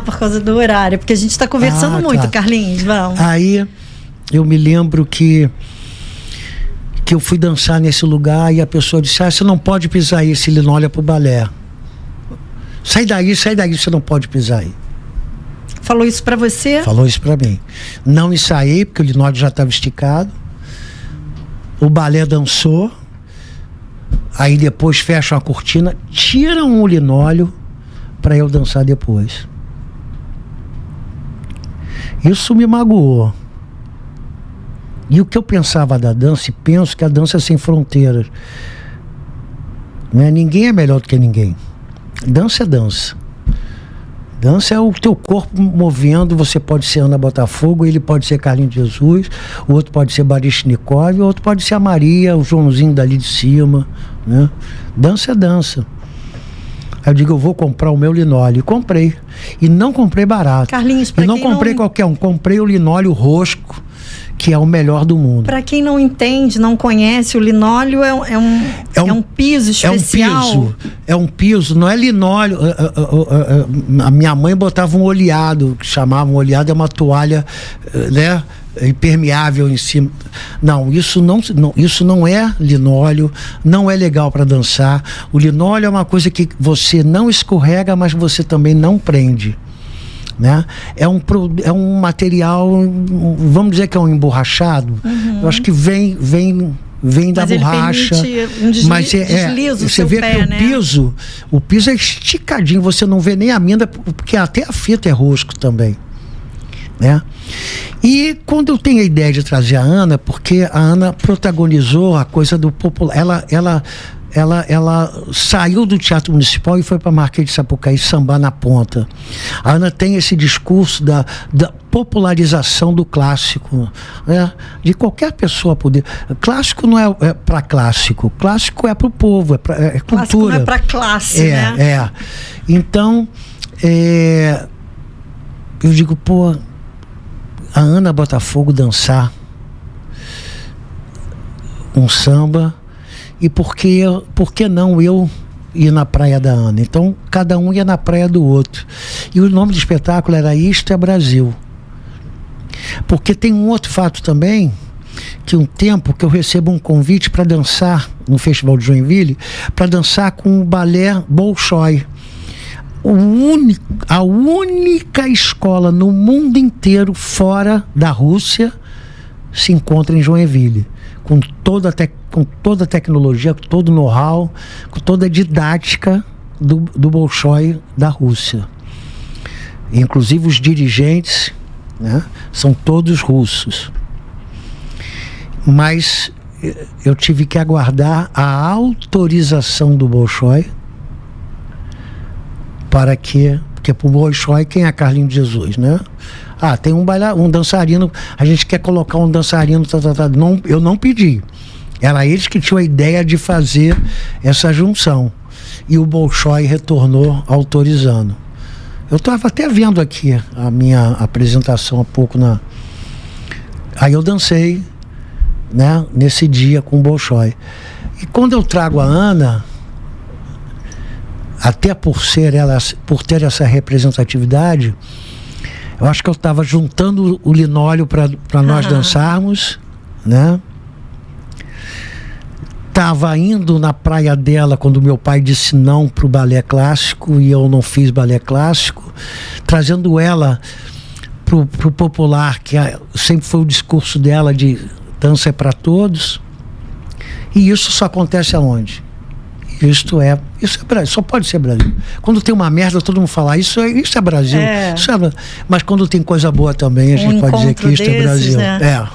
Por causa do horário, porque a gente está conversando muito, Carlinhos, vamos. Aí eu me lembro que eu fui dançar nesse lugar e a pessoa disse: você não pode pisar aí, esse linóleo é pro balé. Sai daí, você não pode pisar aí. Falou isso pra você? Falou isso pra mim. Não ensaiei, porque o linóleo já estava esticado. O balé dançou. Aí depois fecham a cortina, tiram o linóleo para eu dançar depois. Isso me magoou. E o que eu pensava da dança, e penso que a dança é sem fronteiras. Né? Ninguém é melhor do que ninguém. Dança é dança. Dança é o teu corpo movendo. Você pode ser Ana Botafogo, ele pode ser Carlinhos Jesus, o outro pode ser Baryshnikov, o outro pode ser a Maria, o Joãozinho dali de cima, né? Dança é dança. Aí eu digo, eu vou comprar o meu linóleo. E comprei. E não comprei barato. Carlinhos, e não comprei qualquer um. Comprei o linóleo rosco, que é o melhor do mundo. Para quem não entende, não conhece, o linóleo é um piso especial. É um piso, não é linóleo. A minha mãe botava um oleado, que chamavam oleado, é uma toalha, né, impermeável em cima. Não, isso não é linóleo, não é legal para dançar. O linóleo é uma coisa que você não escorrega, mas você também não prende. Né? É um material, vamos dizer que é um emborrachado. Eu acho que vem da borracha, mas desliza você vê que o piso é esticadinho, você não vê nem a amêndoa, porque até a fita é rosco também, né? E quando eu tenho a ideia de trazer a Ana, porque a Ana protagonizou a coisa do popular, ela saiu do Teatro Municipal e foi para Marquês de Sapucaí sambar na ponta. A Ana tem esse discurso da popularização do clássico, né? De qualquer pessoa poder. Clássico não é para clássico, clássico é para o povo, é cultura. Clássico não é para classe, né? Então, eu digo, pô, a Ana Botafogo dançar um samba. E por que não eu ir na praia da Ana? Então, cada um ia na praia do outro. E o nome do espetáculo era Isto é Brasil. Porque tem um outro fato também, que um tempo que eu recebo um convite para dançar no Festival de Joinville, para dançar com o balé Bolshoi. A única escola no mundo inteiro, fora da Rússia, se encontra em Joinville. Com toda a tecnologia, com todo o know-how, com toda a didática, do Bolshoi da Rússia. Inclusive os dirigentes, né, são todos russos. Mas eu tive que aguardar a autorização do Bolshoi para que... Porque para o Bolshoi, quem é Carlinhos Jesus, né? Ah, tem um dançarino, a gente quer colocar um dançarino, Não, eu não pedi. Era eles que tinham a ideia de fazer essa junção. E o Bolshoi retornou autorizando. Eu estava até vendo aqui a minha apresentação há pouco Aí eu dancei, né, nesse dia com o Bolshoi. E quando eu trago a Ana, até por ter essa representatividade, eu acho que eu estava juntando o linóleo para nós dançarmos, né? Estava indo na praia dela quando meu pai disse não para o balé clássico e eu não fiz balé clássico, trazendo ela pro popular, que sempre foi o discurso dela de dança é para todos. E isso só acontece aonde? Isso é Brasil, só pode ser Brasil. Quando tem uma merda, todo mundo fala, isso é Brasil. Mas quando tem coisa boa também, a gente pode dizer que isso é Brasil. Né?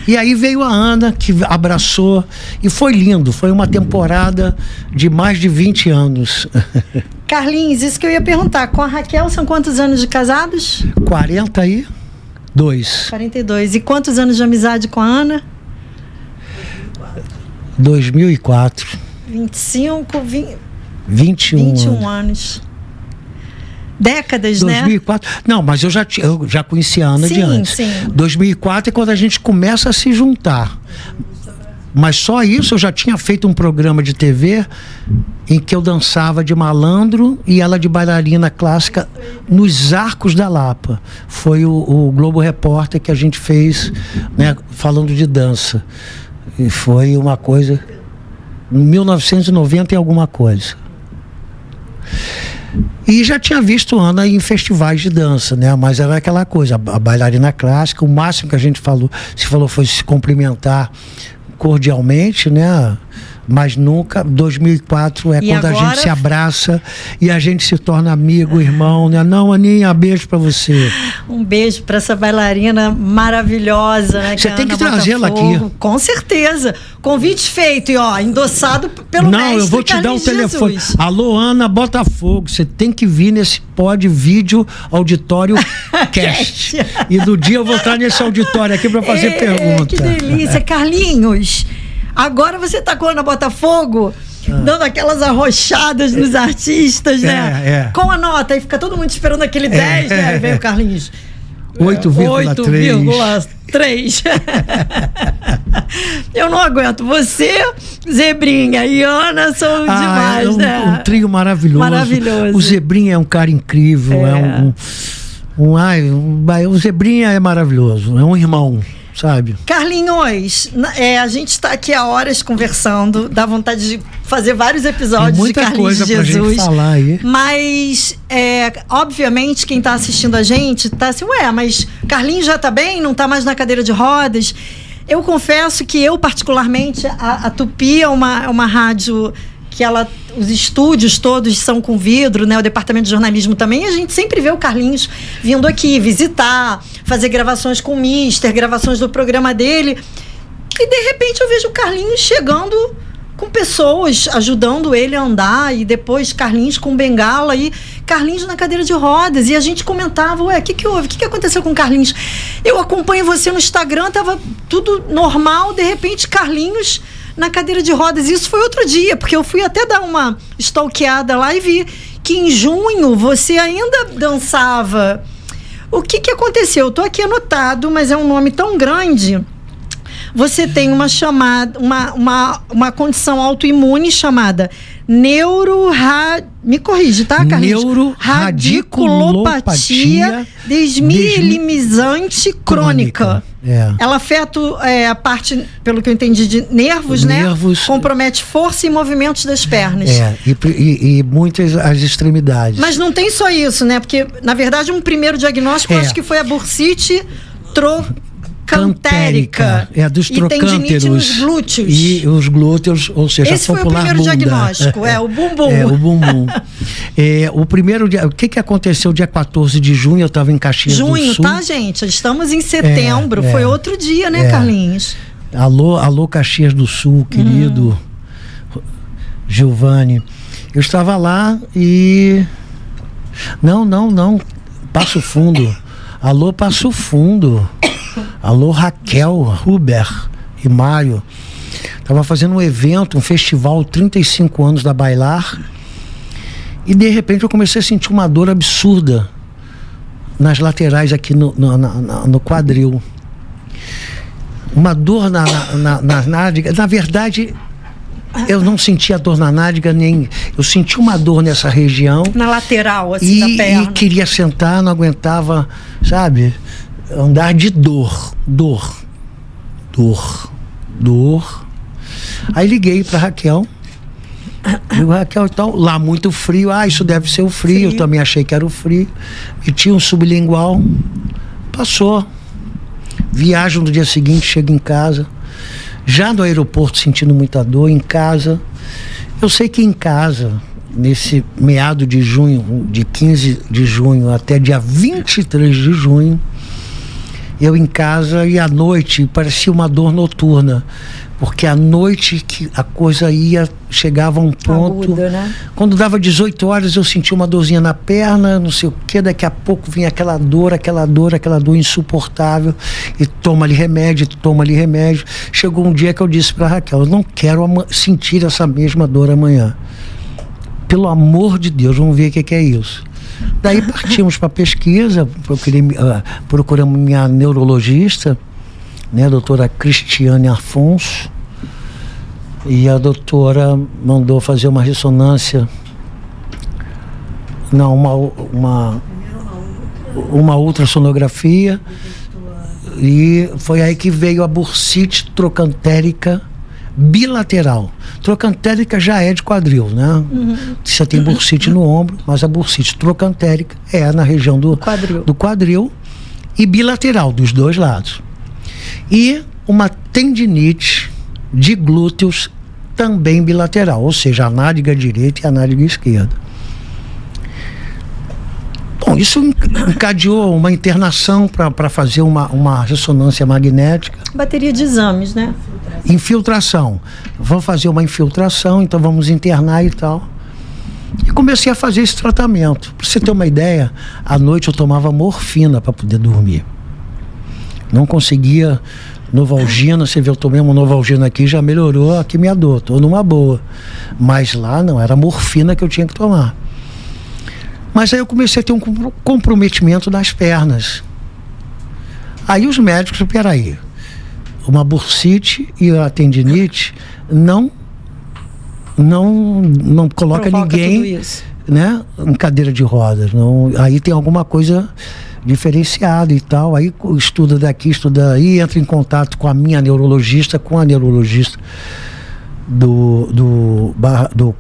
E aí veio a Ana, que abraçou, e foi lindo, foi uma temporada de mais de 20 anos. Carlinhos, isso que eu ia perguntar, com a Raquel são quantos anos de casados? 42. 42. E quantos anos de amizade com a Ana? 2004. 21 anos. Décadas, 2004. Né? Não, mas eu já conhecia a Ana de antes. Sim. 2004 é quando a gente começa a se juntar. Mas só isso, eu já tinha feito um programa de TV em que eu dançava de malandro e ela de bailarina clássica nos Arcos da Lapa. Foi o Globo Repórter que a gente fez, né, falando de dança. E foi uma coisa... Em 1990 e alguma coisa. E já tinha visto Ana em festivais de dança, né? Mas era aquela coisa, a bailarina clássica, o máximo que a gente se falou foi se cumprimentar cordialmente, né? Mas nunca, 2004 é e quando agora... a gente se abraça e a gente se torna amigo, irmão, né? Não, Aninha, beijo pra você. Um beijo pra essa bailarina maravilhosa, né? Você tem que trazê-la aqui. Com certeza. Convite feito e endossado pelo mestre Não, eu vou te dar o telefone. Jesus. Alô, Ana Botafogo, você tem que vir nesse Vídeo Auditório Cast. E do dia eu vou estar nesse auditório aqui pra fazer pergunta. Que delícia. Carlinhos, agora você tá com a Ana Botafogo, dando aquelas arrochadas nos artistas, né? Com a nota, aí fica todo mundo esperando aquele 10, né? Aí vem o Carlinhos. 8,3. Eu não aguento. Você, Zebrinha e Ana são demais, né? Um trio maravilhoso. O Zebrinha é um cara incrível. O Zebrinha é maravilhoso. É um irmão. Sabe? Carlinhos, a gente está aqui há horas conversando, dá vontade de fazer vários episódios de Carlinhos de Jesus. Pra gente falar aí. Mas, obviamente, quem está assistindo a gente está assim, mas Carlinhos já está bem? Não está mais na cadeira de rodas? Eu confesso que eu, particularmente, a Tupi é uma rádio que os estúdios todos são com vidro, né? O departamento de jornalismo também. E a gente sempre vê o Carlinhos vindo aqui visitar, fazer gravações com o Mister, gravações do programa dele. E de repente eu vejo o Carlinhos chegando com pessoas, ajudando ele a andar, e depois Carlinhos com bengala e Carlinhos na cadeira de rodas. E a gente comentava, o que houve? O que aconteceu com o Carlinhos? Eu acompanho você no Instagram, tava tudo normal, de repente Carlinhos na cadeira de rodas. Isso foi outro dia, porque eu fui até dar uma stalkeada lá e vi que em junho você ainda dançava. O que aconteceu? Eu tô aqui anotado, mas é um nome tão grande. Você tem uma uma condição autoimune chamada me corrige, tá, Carlinhos? Neuroradiculopatia desmielinizante crônica. Ela afeta a parte, pelo que eu entendi, de nervos, né? Compromete força e movimentos das pernas. E muitas as extremidades. Mas não tem só isso, né? Porque, na verdade, um primeiro diagnóstico, eu acho que foi a bursite trocantérica. É, dos trocânteros. E tendinite nos glúteos. E os glúteos, ou seja, esse a popular foi o primeiro bunda. diagnóstico, o bumbum. O bumbum. O primeiro dia, o que aconteceu dia 14 de junho? Eu estava em Caxias do Sul. Tá, gente? Estamos em setembro. Foi outro dia, né, Carlinhos? Alô, Caxias do Sul, querido Giovanni. Eu estava lá e... Não. Passo Fundo. Alô, Passo Fundo. Alô, Raquel, Huber e Mário. Estava fazendo um evento, um festival, 35 anos da Bailar. E de repente eu comecei a sentir uma dor absurda nas laterais aqui no quadril. Uma dor na nádega. Na verdade, eu não sentia dor na nádega, nem... Eu senti uma dor nessa região. Na lateral, assim, da perna. E queria sentar, não aguentava, sabe? Andar de dor. Aí liguei pra Raquel. Digo, Raquel, então, lá muito frio. Isso deve ser o frio. Eu também achei que era o frio. E tinha um sublingual. Passou. Viajo no dia seguinte, chego em casa. Já no aeroporto sentindo muita dor, em casa. Eu sei que em casa, nesse meado de junho, de 15 de junho até dia 23 de junho, eu em casa e à noite parecia uma dor noturna. Porque à noite que a coisa chegava a um ponto. Aguda, né? Quando dava 18 horas eu sentia uma dorzinha na perna, não sei o que, daqui a pouco vinha aquela dor insuportável. E toma-lhe remédio. Chegou um dia que eu disse para Raquel, eu não quero sentir essa mesma dor amanhã. Pelo amor de Deus, vamos ver o que é isso. Daí partimos para pesquisa, procuramos minha neurologista, né, a doutora Cristiane Afonso, e a doutora mandou fazer uma ressonância, uma ultrassonografia, e foi aí que veio a bursite trocantérica bilateral. Trocantérica já é de quadril, né? Você tem bursite no ombro, mas a bursite trocantérica é na região do quadril e bilateral, dos dois lados. E uma tendinite de glúteos também bilateral, ou seja, a nádega direita e a nádega esquerda. Bom, isso encadeou uma internação para fazer uma ressonância magnética. Bateria de exames, né? Infiltração. Vamos fazer uma infiltração, então vamos internar e tal. E comecei a fazer esse tratamento. Para você ter uma ideia, à noite eu tomava morfina para poder dormir. Não conseguia Novalgina, você vê, eu tomei uma Novalgina aqui, já melhorou aqui minha dor, estou numa boa. Mas lá não, era morfina que eu tinha que tomar. Mas aí eu comecei a ter um comprometimento das pernas. Aí os médicos, peraí, uma bursite e a tendinite não coloca ninguém, né, em cadeira de rodas. Não, aí tem alguma coisa diferenciada e tal. Aí estuda daqui, estuda aí, entra em contato com a minha neurologista, com a neurologista do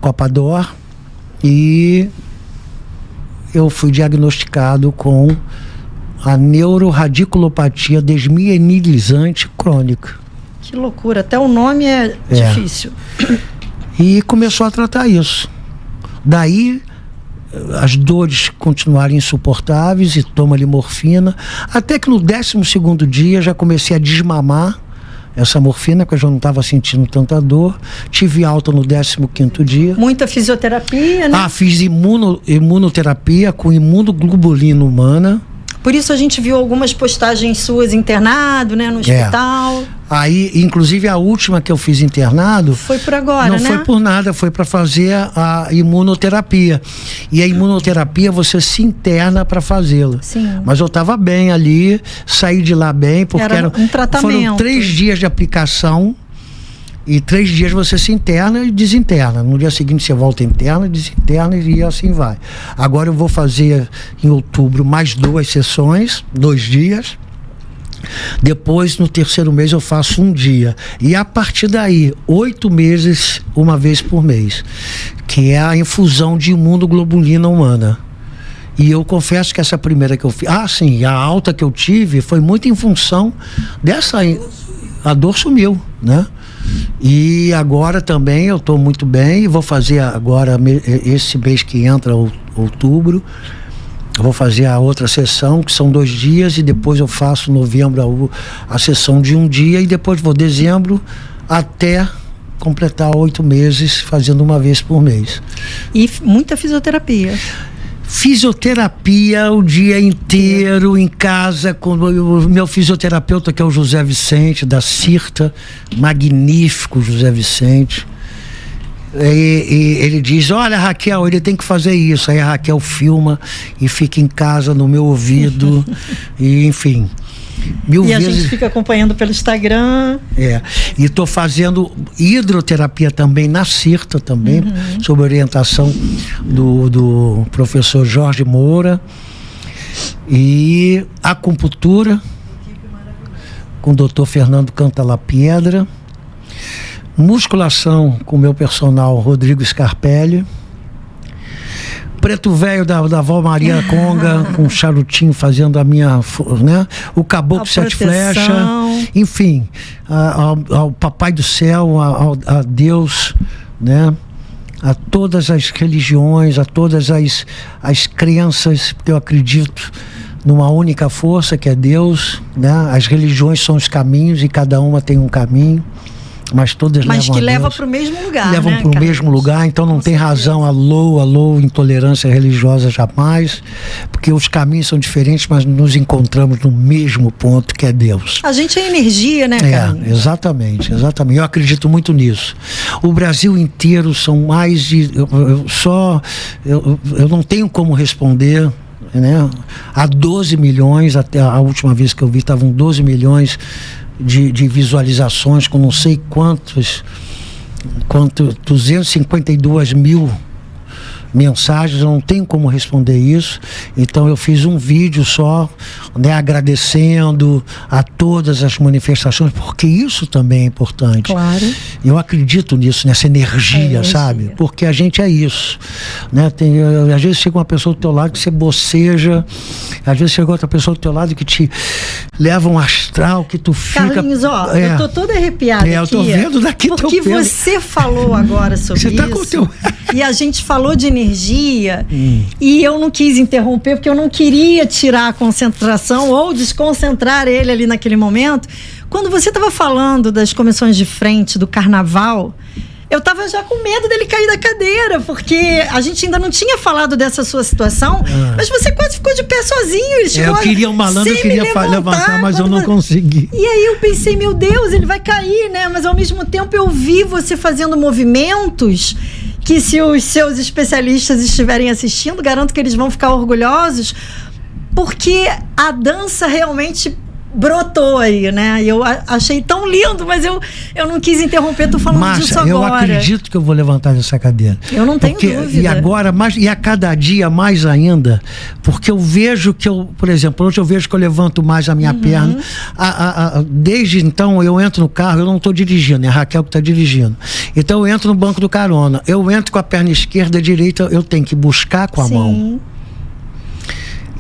Copador, e eu fui diagnosticado com a neuroradiculopatia desmielizante crônica. Que loucura, até o nome é difícil. E começou a tratar isso. Daí as dores continuaram insuportáveis e toma-lhe morfina, até que no 12º dia já comecei a desmamar essa morfina, porque eu já não estava sentindo tanta dor. Tive alta no 15º dia. Muita fisioterapia, né? Fiz imunoterapia com imunoglobulina humana. Por isso a gente viu algumas postagens suas internado, né, no hospital. Aí, inclusive, a última que eu fiz internado... Foi por agora, né? Não foi por nada, foi para fazer a imunoterapia. E a imunoterapia você se interna para fazê-la. Sim. Mas eu estava bem ali, saí de lá bem, porque era um tratamento. Foram 3 dias de aplicação. E 3 dias você se interna e desinterna. No dia seguinte você volta interna, desinterna e assim vai. Agora eu vou fazer em outubro mais 2 sessões, 2 dias. Depois, no 3º mês, eu faço 1 dia. E a partir daí, 8 meses, 1 vez por mês. Que é a infusão de imunoglobulina humana. E eu confesso que essa primeira que eu fiz... sim, a alta que eu tive foi muito em função dessa... A dor sumiu, né? E agora também eu estou muito bem e vou fazer agora, esse mês que entra, outubro, eu vou fazer a outra sessão, que são 2 dias, e depois eu faço novembro a sessão de 1 dia, e depois vou dezembro até completar 8 meses, fazendo uma vez por mês. E muita fisioterapia. Fisioterapia o dia inteiro em casa com o meu fisioterapeuta, que é o José Vicente da Cirta, magnífico José Vicente. E ele diz: olha, Raquel, ele tem que fazer isso. Aí a Raquel filma e fica em casa no meu ouvido e enfim, mil vezes. A gente fica acompanhando pelo Instagram. E estou fazendo hidroterapia também na Cirta também, sob orientação do professor Jorge Moura, e acupuntura com o doutor Fernando Cantalapiedra, musculação com o meu personal Rodrigo Scarpelli, preto velho da avó Maria Conga, com um charutinho fazendo a minha, né? O caboclo 7 flechas, enfim, ao Papai do Céu, a Deus, né? A todas as religiões, a todas as crenças, porque eu acredito numa única força que é Deus, né? As religiões são os caminhos e cada uma tem um caminho, mas todas levam a Deus. Mas que leva para o mesmo lugar, levam para o mesmo lugar, então não tem razão, alô, intolerância religiosa jamais, porque os caminhos são diferentes, mas nos encontramos no mesmo ponto, que é Deus. A gente é energia, né, Carlinhos? Exatamente. Eu acredito muito nisso. O Brasil inteiro são mais de... Eu não tenho como responder, né? Há 12 milhões, até a última vez que eu vi, estavam 12 milhões de visualizações, com não sei quanto 252 mil mensagens. Eu não tenho como responder isso, então eu fiz um vídeo só, né, agradecendo a todas as manifestações, porque isso também é importante. Claro. Eu acredito nisso, nessa energia, sabe? Porque a gente é isso, né? Às vezes chega uma pessoa do teu lado que você boceja, às vezes chega outra pessoa do teu lado que te leva um astral, que tu fica... Carlinhos, eu tô toda arrepiada aqui. Eu tô vendo daqui teu porque pelo. você falou agora sobre você tá isso. Com o teu... E a gente falou de energia, e eu não quis interromper, porque eu não queria tirar a concentração ou desconcentrar ele ali naquele momento. Quando você estava falando das comissões de frente do carnaval, eu estava já com medo dele cair da cadeira, porque a gente ainda não tinha falado dessa sua situação, mas você quase ficou de pé sozinho. Eu queria um malandro, eu queria levantar, mas eu não consegui. E aí eu pensei, meu Deus, ele vai cair, né? Mas ao mesmo tempo eu vi você fazendo movimentos que, se os seus especialistas estiverem assistindo, garanto que eles vão ficar orgulhosos, porque a dança realmente brotou aí, né? E eu achei tão lindo, mas eu não quis interromper, tô falando disso agora. Eu acredito que eu vou levantar dessa cadeira. Eu não tenho dúvida. E agora, e a cada dia mais ainda, porque eu vejo que por exemplo, hoje eu vejo que eu levanto mais a minha perna. Desde então, eu entro no carro, eu não estou dirigindo, é a Raquel que está dirigindo. Então eu entro no banco do carona, eu entro com a perna esquerda, a direita eu tenho que buscar com a mão.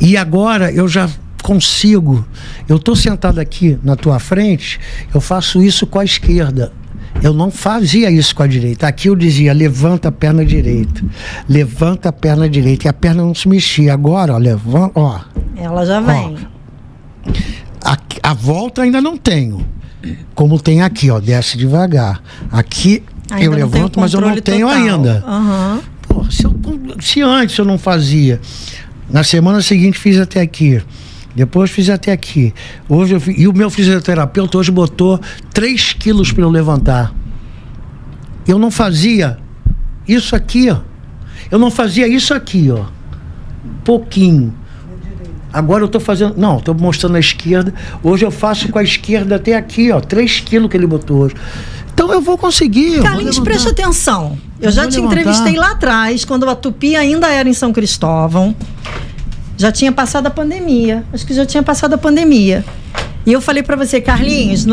E agora eu já consigo, eu estou sentado aqui na tua frente, eu faço isso com a esquerda, eu não fazia isso com a direita. Aqui eu dizia, levanta a perna direita, levanta a perna direita, e a perna não se mexia. Agora, ó, levanta, ó, ela já vem, ó, a volta ainda não tenho, como tem aqui, ó, desce devagar, aqui ainda eu levanto, mas eu não tenho ainda. Pô, se antes eu não fazia, na semana seguinte fiz até aqui, depois fiz até aqui. Hoje e o meu fisioterapeuta hoje botou 3 quilos para eu levantar. Eu não fazia isso aqui, ó. Eu não fazia isso aqui, ó. Pouquinho. Agora eu tô fazendo... Não, tô mostrando a esquerda. Hoje eu faço com a esquerda até aqui, ó. 3 quilos que ele botou hoje. Então eu vou conseguir. Carlinhos, preste atenção. Eu já te entrevistei lá atrás, quando a Tupi ainda era em São Cristóvão. Já tinha passado a pandemia. Acho que já tinha passado a pandemia. E eu falei pra você, Carlinhos,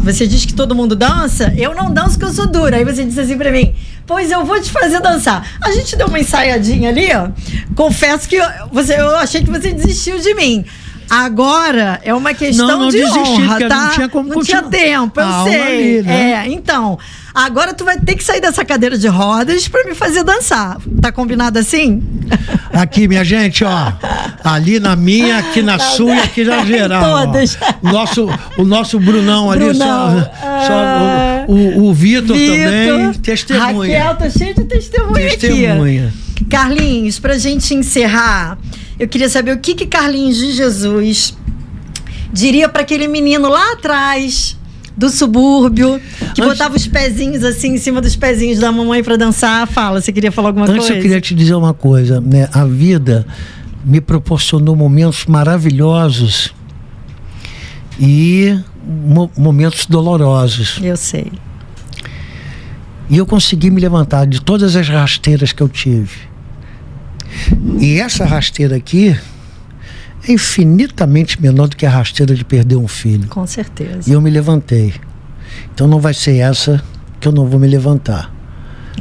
você diz que todo mundo dança, eu não danço porque eu sou dura. Aí você disse assim pra mim, pois eu vou te fazer dançar. A gente deu uma ensaiadinha ali, ó. Confesso que eu achei que você desistiu de mim. Agora é uma questão de honra, tá? Não tinha como continuar. Não tinha tempo, eu sei. Ali, né? Então, agora tu vai ter que sair dessa cadeira de rodas pra me fazer dançar. Tá combinado assim? Aqui, minha gente, ó. Ali na minha, aqui na sua e aqui na geral. Todas. O nosso Brunão ali, o Vitor também. Testemunha. Raquel, tô cheio de testemunha aqui. Carlinhos, pra gente encerrar, eu queria saber o que Carlinhos de Jesus diria para aquele menino lá atrás do subúrbio que botava os pezinhos assim em cima dos pezinhos da mamãe para dançar. Fala, você queria falar alguma coisa? Antes eu queria te dizer uma coisa, né? A vida me proporcionou momentos maravilhosos e momentos dolorosos. Eu sei. E eu consegui me levantar de todas as rasteiras que eu tive. E essa rasteira aqui é infinitamente menor do que a rasteira de perder um filho. Com certeza. E eu me levantei. Então não vai ser essa que eu não vou me levantar.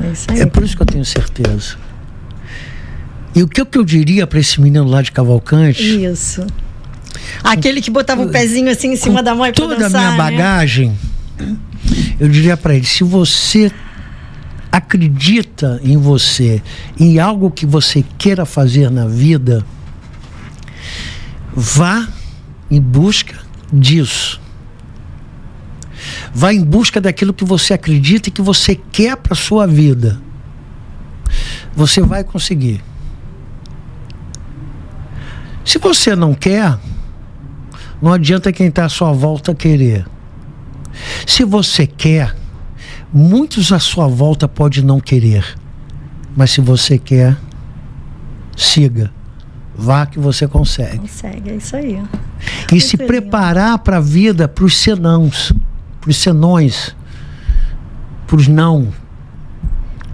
É isso aí. É por isso que eu tenho certeza. E o que eu diria para esse menino lá de Cavalcante? Isso. Aquele que botava o pezinho assim em cima da mãe para dançar, toda a minha bagagem, eu diria para ele, se você acredita em você, em algo que você queira fazer na vida, vá em busca disso. Vá em busca daquilo que você acredita e que você quer para sua vida. Você vai conseguir. Se você não quer, não adianta quem está à sua volta querer. Se você quer, muitos à sua volta podem não querer, mas se você quer, siga, vá que você consegue. Consegue, é isso aí. E se preparar para a vida, para os senãos, para os senões, para os não,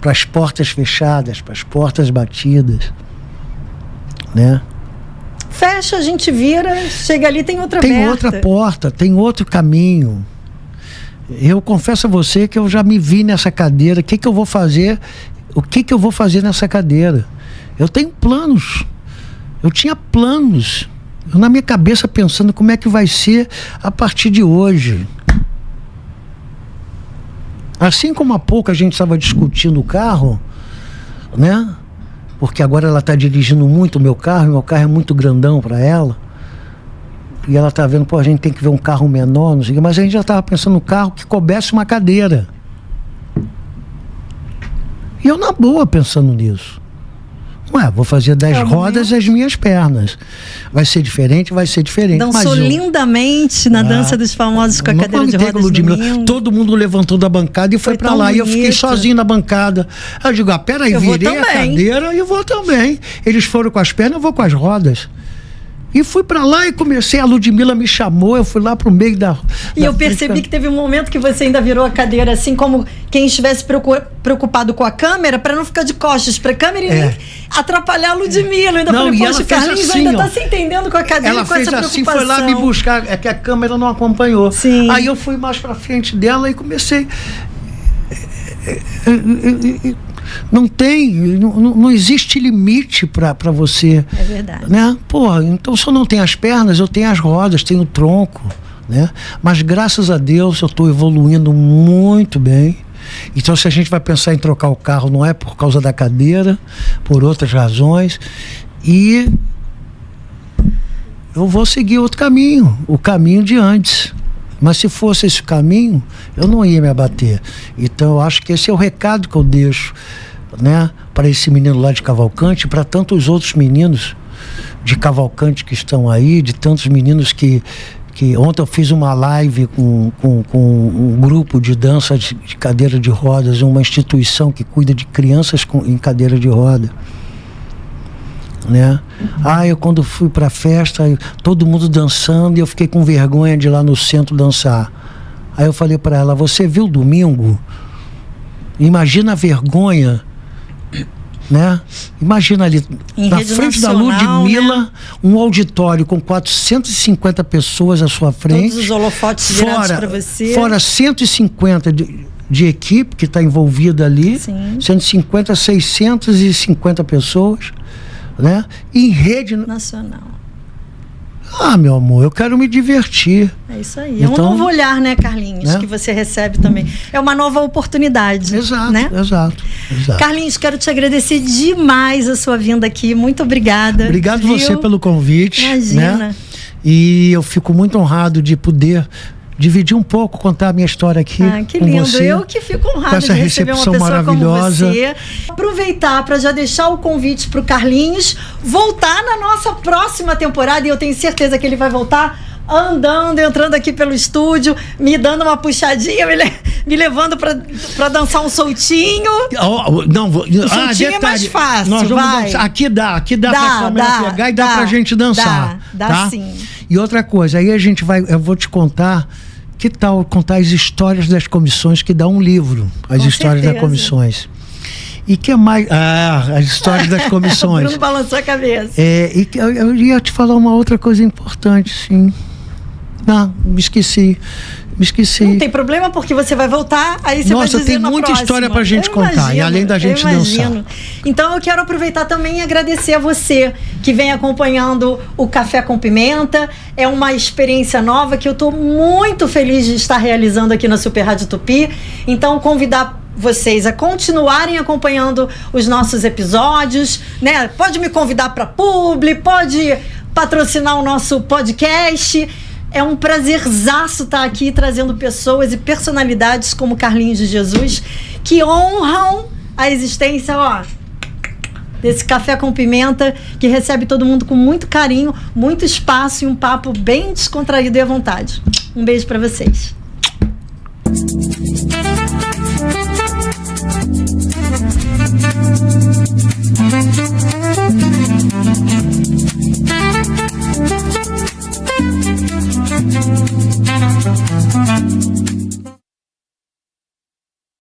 para as portas fechadas, para as portas batidas, né? Fecha, a gente vira, chega ali, tem outra Tem aberta. outra porta, tem outro caminho. Eu confesso a você que eu já me vi nessa cadeira. O que eu vou fazer? O que eu vou fazer nessa cadeira? Eu tenho planos. Eu tinha planos. Eu na minha cabeça pensando como é que vai ser a partir de hoje. Assim como há pouco a gente estava discutindo o carro, né? Porque agora ela está dirigindo muito o meu carro é muito grandão para ela. E ela está vendo, a gente tem que ver um carro menor, não sei o quê, mas a gente já estava pensando no carro que coubesse uma cadeira. E eu na boa pensando nisso. Vou fazer 10 rodas as minhas pernas. Vai ser diferente, vai ser diferente. Dançou lindamente na Dança dos Famosos com a cadeira de rodas Ludmilla. Todo mundo levantou da bancada e foi para lá. E eu fiquei sozinho na bancada. Eu digo, peraí, virei a cadeira e vou também. Eles foram com as pernas, eu vou com as rodas. E fui pra lá e comecei, a Ludmilla me chamou, eu fui lá pro meio da... E eu percebi que teve um momento que você ainda virou a cadeira assim, como quem estivesse preocupado com a câmera, pra não ficar de costas pra câmera e nem atrapalhar a Ludmilla. Eu ainda falei, poxa, o Carlinhos ainda tá se entendendo com a cadeira, ela com essa preocupação. Ela fez assim, foi lá me buscar, é que a câmera não acompanhou. Sim. Aí eu fui mais pra frente dela e comecei... Não existe limite para você. É verdade. Né? Então se eu não tenho as pernas, eu tenho as rodas, tenho o tronco, né? Mas graças a Deus eu estou evoluindo muito bem. Então se a gente vai pensar em trocar o carro, não é por causa da cadeira, por outras razões. E eu vou seguir outro caminho, o caminho de antes. Mas se fosse esse caminho, eu não ia me abater. Então eu acho que esse é o recado que eu deixo, né, para esse menino lá de Cavalcante, para tantos outros meninos de Cavalcante que estão aí, de tantos meninos que ontem eu fiz uma live com um grupo de dança de cadeira de rodas, uma instituição que cuida de crianças em cadeira de roda. Né? Eu quando fui pra festa, todo mundo dançando, e eu fiquei com vergonha de ir lá no centro dançar. Aí eu falei pra ela, você viu domingo? Imagina a vergonha né? Imagina ali, Em na rede frente da nacional, Ludmilla, né? um auditório com 450 pessoas à sua frente. Todos os holofotes virados para você. Fora 150 de equipe que está envolvida ali. Sim. 150, 650 pessoas, né? Em rede nacional. Ah, meu amor, eu quero me divertir. É isso aí. Então, é um novo olhar, né, Carlinhos, né? que você recebe também. É uma nova oportunidade. Exato, né? exato. Carlinhos, quero te agradecer demais a sua vinda aqui. Muito obrigada. Obrigado você pelo convite. Imagina. Né? E eu fico muito honrado de poder dividir um pouco, contar a minha história aqui. Ah, que com lindo. você, eu que fico honrada com essa de receber uma recepção pessoa maravilhosa. como você. Aproveitar para já deixar o convite para o Carlinhos voltar na nossa próxima temporada, e eu tenho certeza que ele vai voltar andando, entrando aqui pelo estúdio, me dando uma puxadinha, me levando para dançar um soltinho. Não, soltinho é mais fácil, nós vamos vai. dançar. Aqui dá pra câmera pegar e dá pra gente dançar. Dá tá? sim. E outra coisa, aí eu vou te contar, que tal contar as histórias das comissões, que dá um livro, as Com histórias certeza. das comissões. E que mais? As histórias das comissões. O Bruno balançou a cabeça. E eu ia te falar uma outra coisa importante, sim. Não, me esqueci. Não tem problema, porque você vai voltar, aí você vai dizer tem na muita próxima. história pra gente contar, e além da gente dançar. Então eu quero aproveitar também e agradecer a você que vem acompanhando o Café com Pimenta. É uma experiência nova que eu estou muito feliz de estar realizando aqui na Super Rádio Tupi. Então convidar vocês a continuarem acompanhando os nossos episódios, né? Pode me convidar para publi, pode patrocinar o nosso podcast. É um prazerzaço estar aqui trazendo pessoas e personalidades como Carlinhos de Jesus, que honram a existência, desse Café com Pimenta, que recebe todo mundo com muito carinho, muito espaço e um papo bem descontraído e à vontade. Um beijo para vocês.